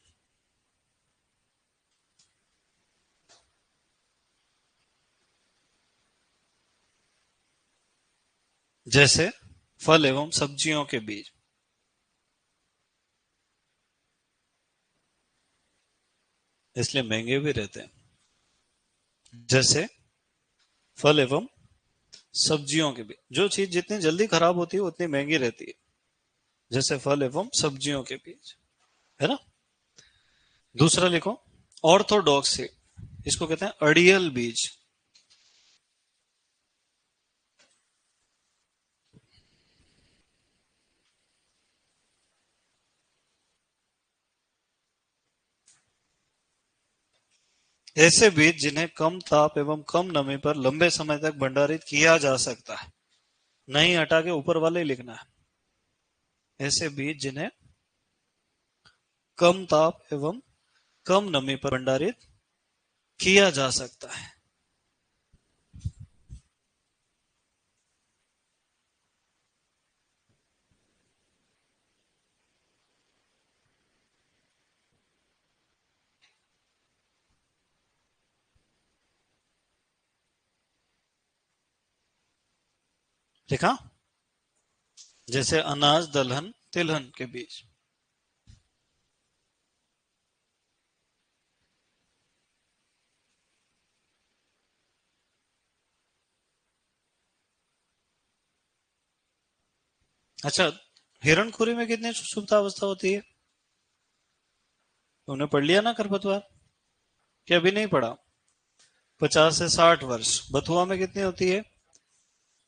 जैसे फल एवं सब्जियों के बीज, इसलिए महंगे भी रहते हैं। जैसे फल एवं सब्जियों के बीज, जो चीज जितनी जल्दी खराब होती है उतनी महंगी रहती है। जैसे फल एवं सब्जियों के बीज, है ना। दूसरा लिखो, ऑर्थोडॉक्सी, इसको कहते हैं अड़ियल बीज। ऐसे बीज जिन्हें कम ताप एवं कम नमी पर लंबे समय तक भंडारित किया जा सकता है, नहीं हटा के ऊपर वाले ही लिखना है। ऐसे बीज जिन्हें कम ताप एवं कम नमी पर भंडारित किया जा सकता है। लिखा। जैसे अनाज, दलहन, तिलहन के बीज। अच्छा, हिरणखुरी में कितनी सुप्त अवस्था होती है? तुमने पढ़ लिया ना खरपतवार, कि अभी नहीं पढ़ा? 50 से 60 वर्ष। बथुआ में कितनी होती है?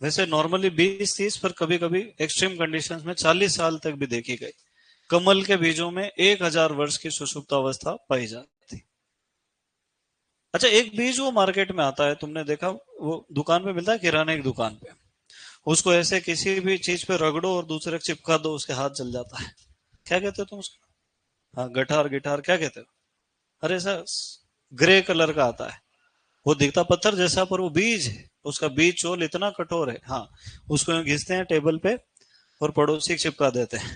वैसे नॉर्मली 20-30, पर कभी कभी एक्सट्रीम कंडीशंस में 40 साल तक भी देखी गई। कमल के बीजों में 1000 वर्ष की सुषुप्त अवस्था पाई जाती। अच्छा, एक बीज वो मार्केट में आता है, तुमने देखा? वो दुकान पे मिलता है, किराने की दुकान पे। उसको ऐसे किसी भी चीज पे रगड़ो और दूसरे को चिपका दो, उसके हाथ जल जाता है। क्या कहते हो तुम उसको? हाँ, गठार गिठार क्या कहते हो? अरे सर, ग्रे कलर का आता है। वो दिखता पत्थर जैसा, पर वो बीज है। उसका बीज चोल इतना कठोर है। हाँ, उसको यूं घिसते हैं टेबल पे और पड़ोसी को चिपका देते हैं,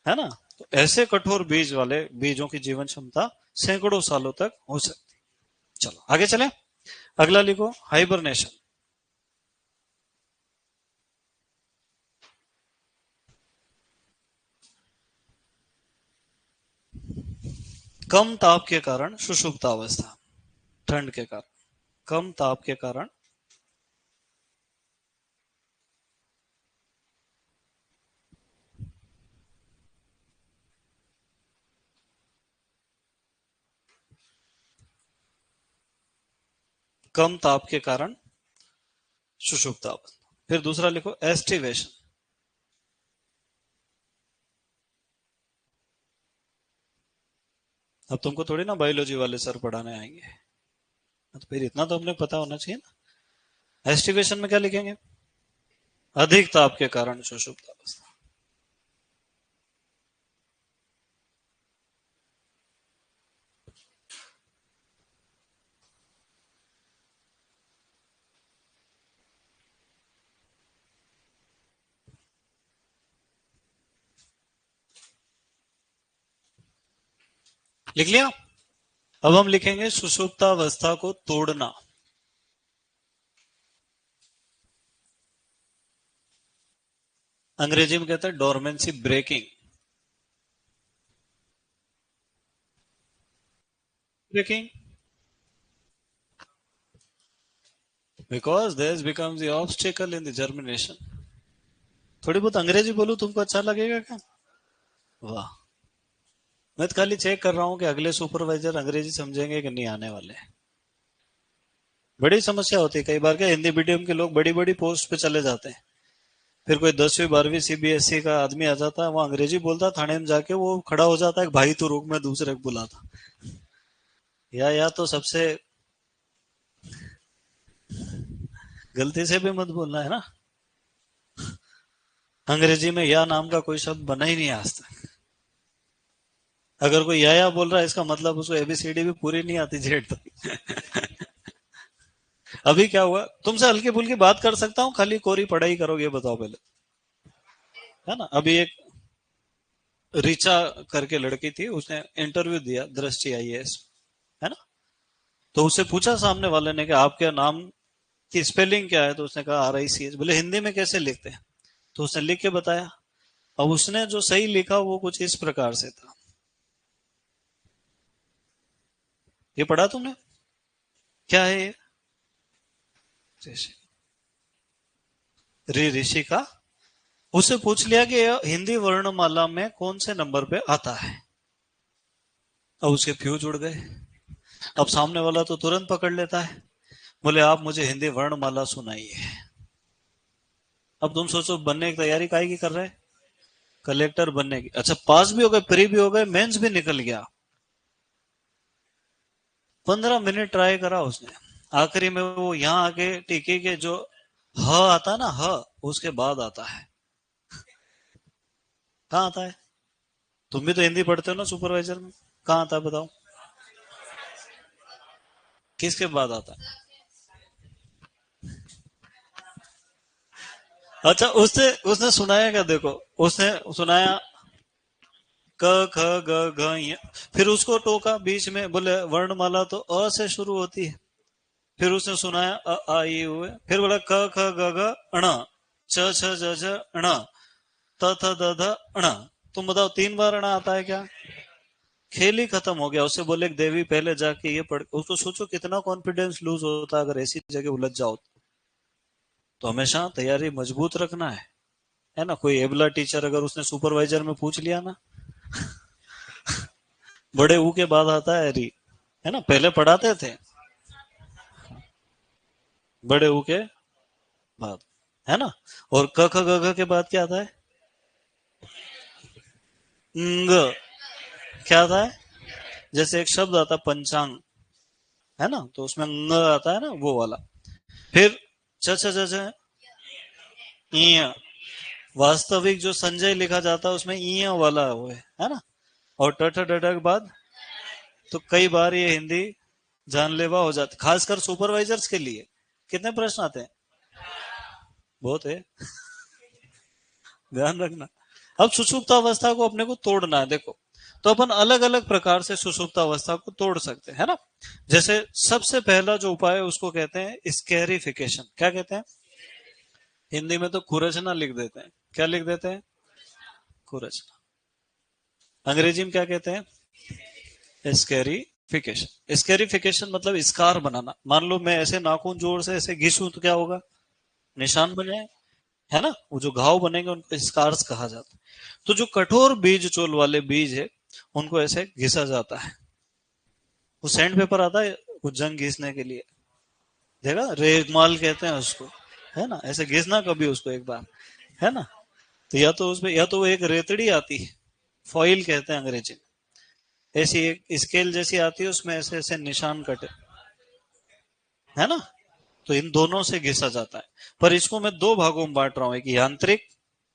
है ना। तो ऐसे कठोर बीज वाले बीजों की जीवन क्षमता सैकड़ों सालों तक हो सकती। चलो आगे चले। अगला लिखो, हाइबरनेशन। कम ताप के कारण सुषुप्त अवस्था, ठंड के कारण। कम ताप के कारण कम ताप के कारण सुषुप्त अवस्था। फिर दूसरा लिखो, एस्टिवेशन। अब तुमको थोड़ी ना बायोलॉजी वाले सर पढ़ाने आएंगे, तो फिर इतना तो हमने पता होना चाहिए ना। एस्टिवेशन में क्या लिखेंगे? अधिक ताप के कारण सुषुप्त अवस्था। लिख लिया। अब हम लिखेंगे सुषुप्तावस्था को तोड़ना। अंग्रेजी में कहते हैं dormancy breaking. Breaking because this becomes the obstacle in the germination. थोड़ी बहुत अंग्रेजी बोलूं तुमको अच्छा लगेगा क्या? वाह। मैं तो खाली चेक कर रहा हूं कि अगले सुपरवाइजर अंग्रेजी समझेंगे कि नहीं आने वाले। बड़ी समस्या होती है कई बार, क्या हिंदी मीडियम के लोग बड़ी बड़ी पोस्ट पे चले जाते हैं, फिर कोई 10वीं 12वीं सीबीएसई का आदमी आ जाता है, वो अंग्रेजी बोलता, थाने में जाके वो खड़ा हो जाता है, भाई तू रुक मैं दूसरे को बुलाता। या तो सबसे गलती से भी मत बोलना, है ना। अंग्रेजी में या नाम का कोई शब्द बना ही नहीं आज तक। अगर कोई या बोल रहा है, इसका मतलब उसको एबीसीडी भी पूरी नहीं आती जेड तक। अभी क्या हुआ, तुमसे हल्की फुल्की बात कर सकता हूँ, खाली कोरी पढ़ाई करोगे बताओ पहले, है ना। अभी एक ऋचा करके लड़की थी, उसने इंटरव्यू दिया दृष्टि आईएएस, है ना। तो उसे पूछा सामने वाले ने कि आपके नाम की स्पेलिंग क्या है, तो उसने कहा RICH। बोले हिंदी में कैसे लिखते हैं, तो उसने लिख के बताया। अब उसने जो सही लिखा वो कुछ इस प्रकार से था। ये पढ़ा तुमने? क्या है ये? ऋषि, ऋषि का। उससे पूछ लिया कि हिंदी वर्णमाला में कौन से नंबर पे आता है। अब उसके फ्यूज उड़ गए। अब सामने वाला तो तुरंत पकड़ लेता है, बोले आप मुझे हिंदी वर्णमाला सुनाइए। अब तुम सोचो, बनने की तैयारी काहे की कर रहे हैं? कलेक्टर बनने की। अच्छा, पास भी हो गए, प्री भी हो गए, मेंस भी निकल गया। 15 मिनट ट्राई करा उसने। आखिरी में वो यहाँ आके टीके के जो ह आता है ना, ह उसके बाद आता है। कहाँ आता है? तुम भी तो हिंदी पढ़ते हो ना सुपरवाइजर में, कहाँ आता है बताओ? किसके बाद आता है? अच्छा, उसने उसने सुनाया क्या, देखो। उसने सुनाया क ख ग घ य। फिर उसको टोका बीच में, बोले वर्णमाला तो अ से शुरू होती है। फिर उसने सुनाया अ आ ई उ। फिर बोला क ख ग घ ण, च छ ज झ ण, त थ द ध ण। तुम बताओ 3 बार ण आता है क्या? खेल ही खत्म हो गया। उससे बोले देवी पहले जाके ये पढ़। उसको सोचो कितना कॉन्फिडेंस लूज होता अगर ऐसी जगह उलझ जाओ। तो हमेशा तैयारी मजबूत रखना है ना। कोई एबला टीचर अगर उसने सुपरवाइजर में पूछ लिया ना, बड़े ऊ के बाद आता है री, है ना। पहले पढ़ाते थे बड़े ऊ के बाद, है ना। और क ख ग घ के बाद क्या आता है? ंग। क्या आता है? जैसे एक शब्द आता है पंचांग, है ना, तो उसमें ंग आता है ना, वो वाला। फिर छ छ छ छ ईय। वास्तविक जो संजय लिखा जाता है उसमें ईय वाला वो है ना। और ट ठ ड ढ के बाद तो कई बार ये हिंदी जानलेवा हो जाती, खासकर सुपरवाइजर्स के लिए। कितने प्रश्न आते हैं? बहुत है, ध्यान रखना। अब सुषुप्तावस्था को अपने को तोड़ना है, देखो। तो अपन अलग अलग प्रकार से सुषुप्तावस्था को तोड़ सकते हैं, है ना। जैसे सबसे पहला जो उपाय है उसको कहते हैं स्कैरिफिकेशन। क्या कहते हैं? हिंदी में तो खुरचना लिख देते हैं। क्या लिख देते हैं? खुरचना। अंग्रेजी में क्या कहते हैं? स्कैरिफिकेशन। स्कैरिफिकेशन मतलब स्कार बनाना। मान लो मैं ऐसे नाखून जोर से ऐसे घिसूं तो क्या होगा? निशान बने, है ना। वो जो घाव बनेंगे उनको स्कार्स कहा जाता है। तो जो कठोर बीज चोल वाले बीज है उनको ऐसे घिसा जाता है। वो सैंड पेपर आता है वो जंग घिसने के लिए, देखा, रेगमाल कहते हैं उसको, है ना। ऐसे घिसना कभी उसको एक बार, है ना। तो या तो उसमें, या तो वो एक रेतड़ी आती है, फॉइल कहते हैं अंग्रेजी में। ऐसी एक स्केल जैसी आती है, उसमें ऐसे ऐसे निशान कटे, है ना। तो इन दोनों से घिसा जाता है। पर इसको मैं दो भागों में बांट रहा हूं, एक यांत्रिक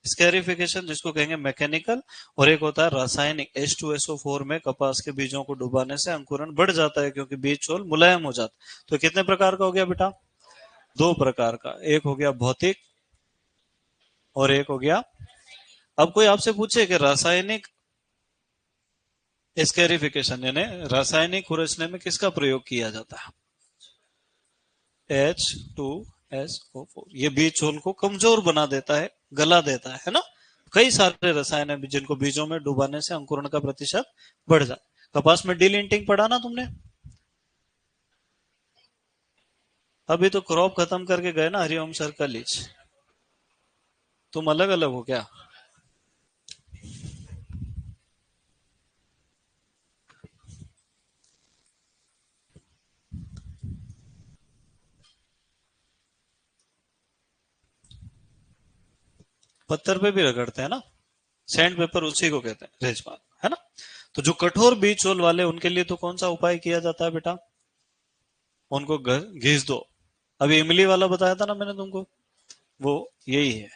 स्कैरिफिकेशन जिसको कहेंगे मैकेनिकल, और एक होता है रासायनिक। H2SO4 में कपास के बीजों को डुबाने से अंकुरण बढ़ जाता है क्योंकि बीज छोल मुलायम हो जाता है। तो कितने प्रकार का हो गया बेटा? 2 प्रकार का। एक हो गया भौतिक और एक हो गया। अब कोई आपसे पूछे कि रासायनिक स्कैरिफिकेशन यानी रासायनिक खुरचने में किसका प्रयोग किया जाता है? H2SO4। ये बीज छोल को कमजोर बना देता है, गला देता है ना। कई सारे रसायन है जिनको बीजों में डुबाने से अंकुरण का प्रतिशत बढ़ जाता है। कपास में डीलिंटिंग पढ़ा ना तुमने? अभी तो क्रॉप खत्म करके गए ना हरिओम सर कॉलेज। तुम अलग अलग हो क्या? पत्थर पे भी रगड़ते हैं ना, सैंड पेपर उसी को कहते हैं, रेजमाल, है ना। तो जो कठोर बीज चोल वाले उनके लिए तो कौन सा उपाय किया जाता है बेटा? उनको घिस दो। अभी इमली वाला बताया था ना मैंने तुमको, वो यही है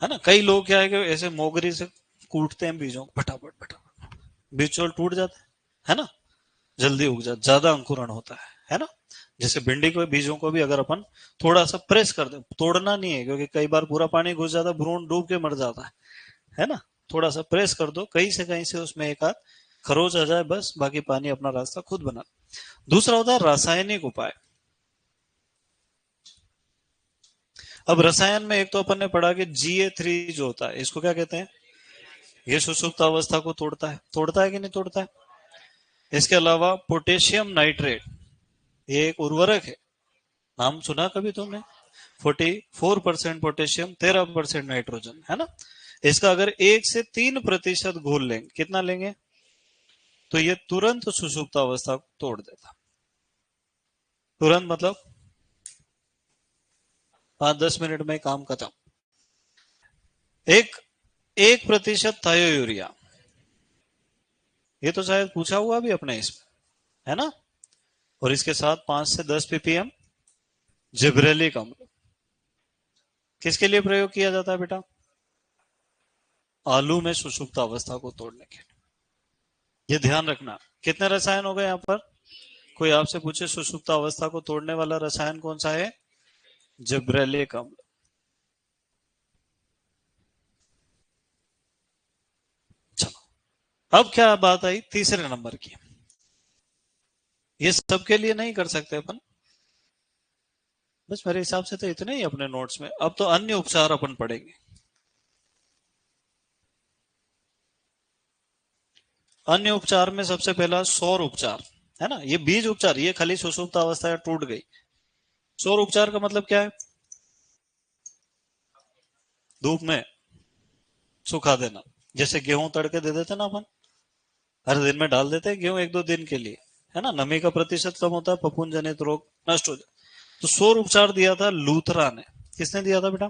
ना। कई लोग क्या है कि ऐसे मोगरी से कूटते हैं बीजों को, फटाफट फटाफट बीज चोल टूट जाता है ना। जल्दी उग जाता, ज्यादा अंकुरण होता है ना। जैसे भिंडी के बीजों को भी अगर अपन थोड़ा सा प्रेस कर दे, तोड़ना नहीं है क्योंकि कई बार पूरा पानी घुस जाता है, भ्रूण डूब के मर जाता है ना, थोड़ा सा प्रेस कर दो, कहीं से उसमें एक आध खरोच आ जाए बस, बाकी पानी अपना रास्ता खुद बना। दूसरा होता है रासायनिक उपाय। अब रसायन में एक तो अपन ने पढ़ा कि GA3 जो होता है, इसको क्या कहते हैं, ये सुषुप्त अवस्था को तोड़ता है कि नहीं तोड़ता है। इसके अलावा पोटेशियम नाइट्रेट, ये एक उर्वरक है, नाम सुना कभी तुमने, 44% पोटेशियम, 13% नाइट्रोजन, है ना। इसका अगर 1 से 3% घोल लेंगे, कितना लेंगे, तो ये तुरंत सुषुप्त अवस्था को तोड़ देता। तुरंत मतलब 5-10 मिनट में काम खत्म। एक 1% थायोयूरिया, ये तो शायद पूछा हुआ भी अपने इसमें, है ना। और इसके साथ 5 से 10 ppm जिब्रेलिक अम्ल, किसके लिए प्रयोग किया जाता है बेटा, आलू में सुषुप्त अवस्था को तोड़ने के लिए। ये ध्यान रखना। कितने रसायन हो गए यहाँ पर, कोई आपसे पूछे सुषुप्त अवस्था को तोड़ने वाला रसायन कौन सा है, जिब्रेलिक अम्ल। चलो, अब क्या बात आई तीसरे नंबर की। ये सबके लिए नहीं कर सकते अपन, बस मेरे हिसाब से तो इतने ही अपने नोट्स में। अब तो अन्य उपचार अपन पढ़ेंगे। अन्य उपचार में सबसे पहला सौर उपचार, है ना। ये बीज उपचार, ये खाली सुषुप्त अवस्था टूट गई। सौर उपचार का मतलब क्या है, धूप में सुखा देना। जैसे गेहूं तड़के दे देते ना अपन, हर दिन में डाल देते हैं गेहूं 1-2 दिन के लिए, है ना, नमी का प्रतिशत कम होता है, फफूंद जनित रोग नष्ट हो जाए। तो सौर उपचार दिया था लूथरा ने। किसने दिया था बेटा,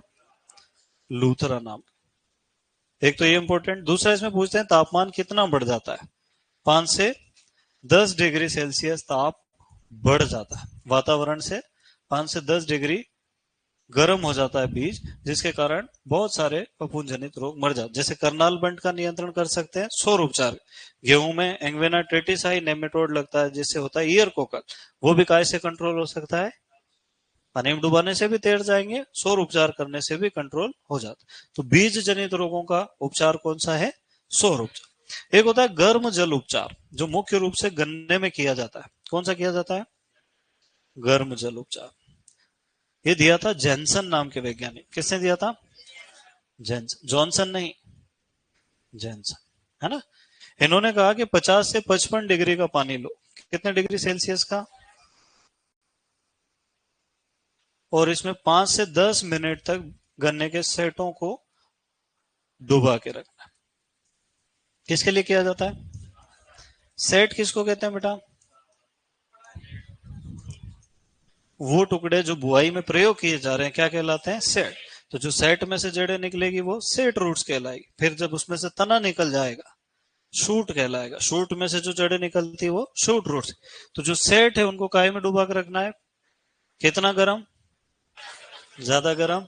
लूथरा नाम। एक तो ये इंपॉर्टेंट। दूसरा इसमें पूछते हैं तापमान कितना बढ़ जाता है, 5 से 10 डिग्री सेल्सियस ताप बढ़ जाता है वातावरण से, 5 से 10 डिग्री गर्म हो जाता है बीज, जिसके कारण बहुत सारे फफूंद जनित रोग मर जाते। जैसे करनाल बंट का नियंत्रण कर सकते हैं सौर उपचार। गेहूं में एंगवेना ट्रेटिसाई नेमेटोड लगता है, जिससे होता है ईयर कोकल, वो भी काय से कंट्रोल हो सकता है, पानी में डुबाने से भी तैर जाएंगे, सौर उपचार करने से भी कंट्रोल हो जाता है। तो बीज जनित रोगों का उपचार कौन सा है, सौर उपचार। एक होता है गर्म जल उपचार, जो मुख्य रूप से गन्ने में किया जाता है। कौन सा किया जाता है, गर्म जल उपचार। ये दिया था जेंसन नाम के वैज्ञानिक। किसने दिया था, जेंसन, जॉनसन नहीं, जेंसन, है ना। इन्होंने कहा कि 50 से 55 डिग्री का पानी लो, कितने डिग्री सेल्सियस का, और इसमें 5 से 10 मिनट तक गन्ने के सेटों को डुबा के रखना। किसके लिए किया जाता है, सेट किसको कहते हैं बेटा, वो टुकड़े जो बुआई में प्रयोग किए जा रहे हैं क्या कहलाते हैं, सेट। तो जो सेट में से जड़ें निकलेगी वो सेट रूट्स कहलाएगी। फिर जब उसमें से तना निकल जाएगा, शूट कहलाएगा। शूट में से जो जड़ें निकलती है वो शूट रूट्स। तो जो सेट है उनको काय में डुबा कर रखना है, कितना गर्म, ज्यादा गर्म।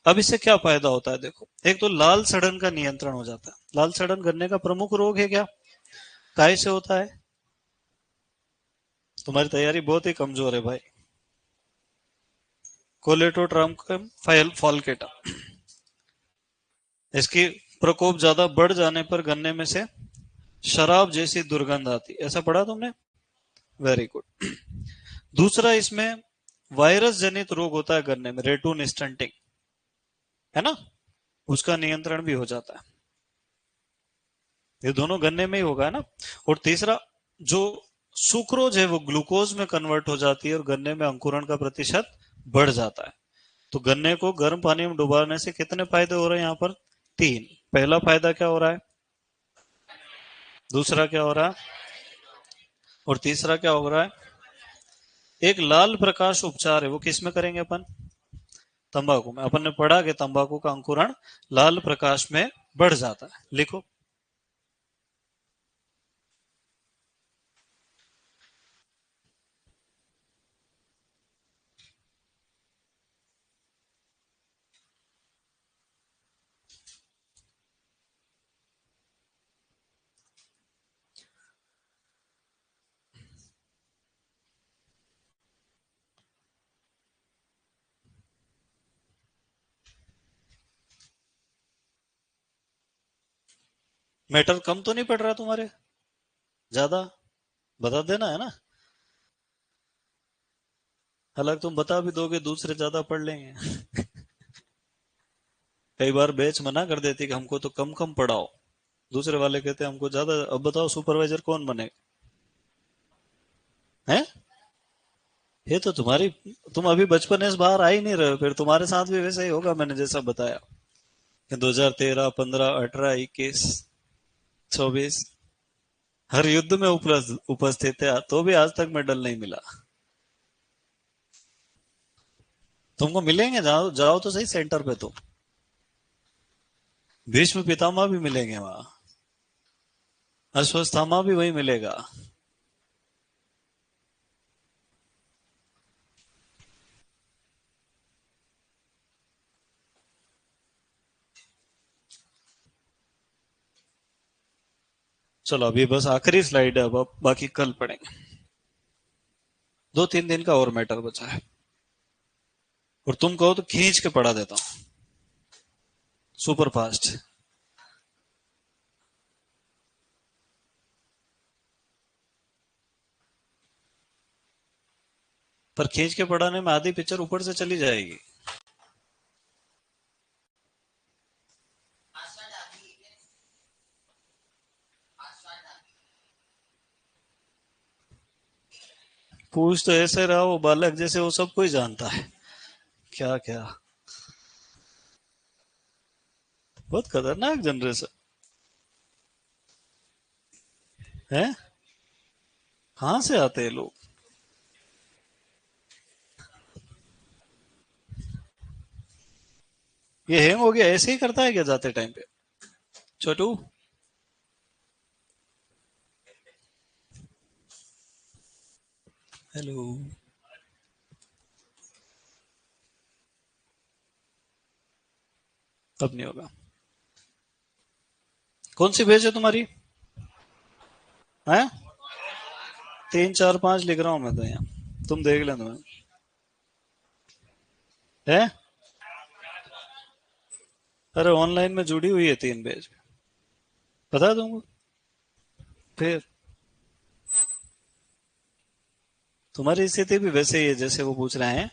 अब इससे क्या फायदा होता है, देखो, एक तो लाल सड़न का नियंत्रण हो जाता है। लाल सड़न गन्ने का प्रमुख रोग है क्या, काय से होता है, तुम्हारी तैयारी बहुत ही कमजोर है भाई। कोलेटोट्राम फॉलकेटा, इसकी प्रकोप ज्यादा बढ़ जाने पर गन्ने में से शराब जैसी दुर्गंध आती, ऐसा पढ़ा तुमने, वेरी गुड। दूसरा इसमें वायरस जनित रोग होता है गन्ने में, रेटून स्टंटिंग, है ना, उसका नियंत्रण भी हो जाता है। ये दोनों गन्ने में ही होगा, है ना। और तीसरा, जो सुक्रोज है वो ग्लूकोज में कन्वर्ट हो जाती है और गन्ने में अंकुरण का प्रतिशत बढ़ जाता है। तो गन्ने को गर्म पानी में डुबाने से कितने फायदे हो रहे हैं यहाँ पर, 3। पहला फायदा क्या हो रहा है, दूसरा क्या हो रहा है, और तीसरा क्या हो रहा है, एक लाल प्रकाश उपचार है, वो किस में करेंगे अपन, तंबाकू में। अपन ने पढ़ा कि तंबाकू का अंकुरण लाल प्रकाश में बढ़ जाता है, लिखो। मैटर कम तो नहीं पड़ रहा तुम्हारे, ज्यादा? बता देना है ना। हालांकि तुम बता भी दोगे, दूसरे ज्यादा पढ़ लेंगे। कई बार बेच मना कर देती कि हमको तो कम कम पढ़ाओ, दूसरे वाले कहते हैं हमको ज्यादा। अब बताओ सुपरवाइजर कौन बनेगा? हैं? ये तो तुम्हारी, तुम अभी बचपन से बाहर आ ही नहीं रहे हो, फिर तुम्हारे साथ भी वैसा ही होगा मैंने जैसा बताया कि 2013, 15, 18, 21, 24 हर युद्ध में उपस्थित है, तो भी आज तक मेडल नहीं मिला। तुमको मिलेंगे, जाओ जाओ तो सही सेंटर पे तो। भीष्म पितामह भी मिलेंगे वहां, अश्वत्थामा भी वही मिलेगा। चलो अभी बस आखिरी स्लाइड है, अब बाकी कल पढ़ेंगे। 2-3 दिन का और मैटर बचा है, और तुम कहो तो खींच के पढ़ा देता हूँ, सुपर फास्ट। पर खींच के पढ़ाने में आधी पिक्चर ऊपर से चली जाएगी। पूछ तो ऐसे रहा वो बालक जैसे वो सब कोई जानता है, क्या क्या। बहुत खतरनाक जनरेशन है। कहाँ से आते हैं लोग? ये हैंग हो गया ऐसे ही करता है क्या जाते टाइम पे? छोटू, हेलो। अब नहीं होगा। कौन सी भेज है तुम्हारी? है? 3, 4, 5 लिख रहा हूँ मैं तो यहाँ, तुम देख लेना। है? अरे ऑनलाइन में जुड़ी हुई है 3 पेज, बता दूंगा। फिर तुम्हारी स्थिति भी वैसे ही है जैसे वो पूछ रहे हैं,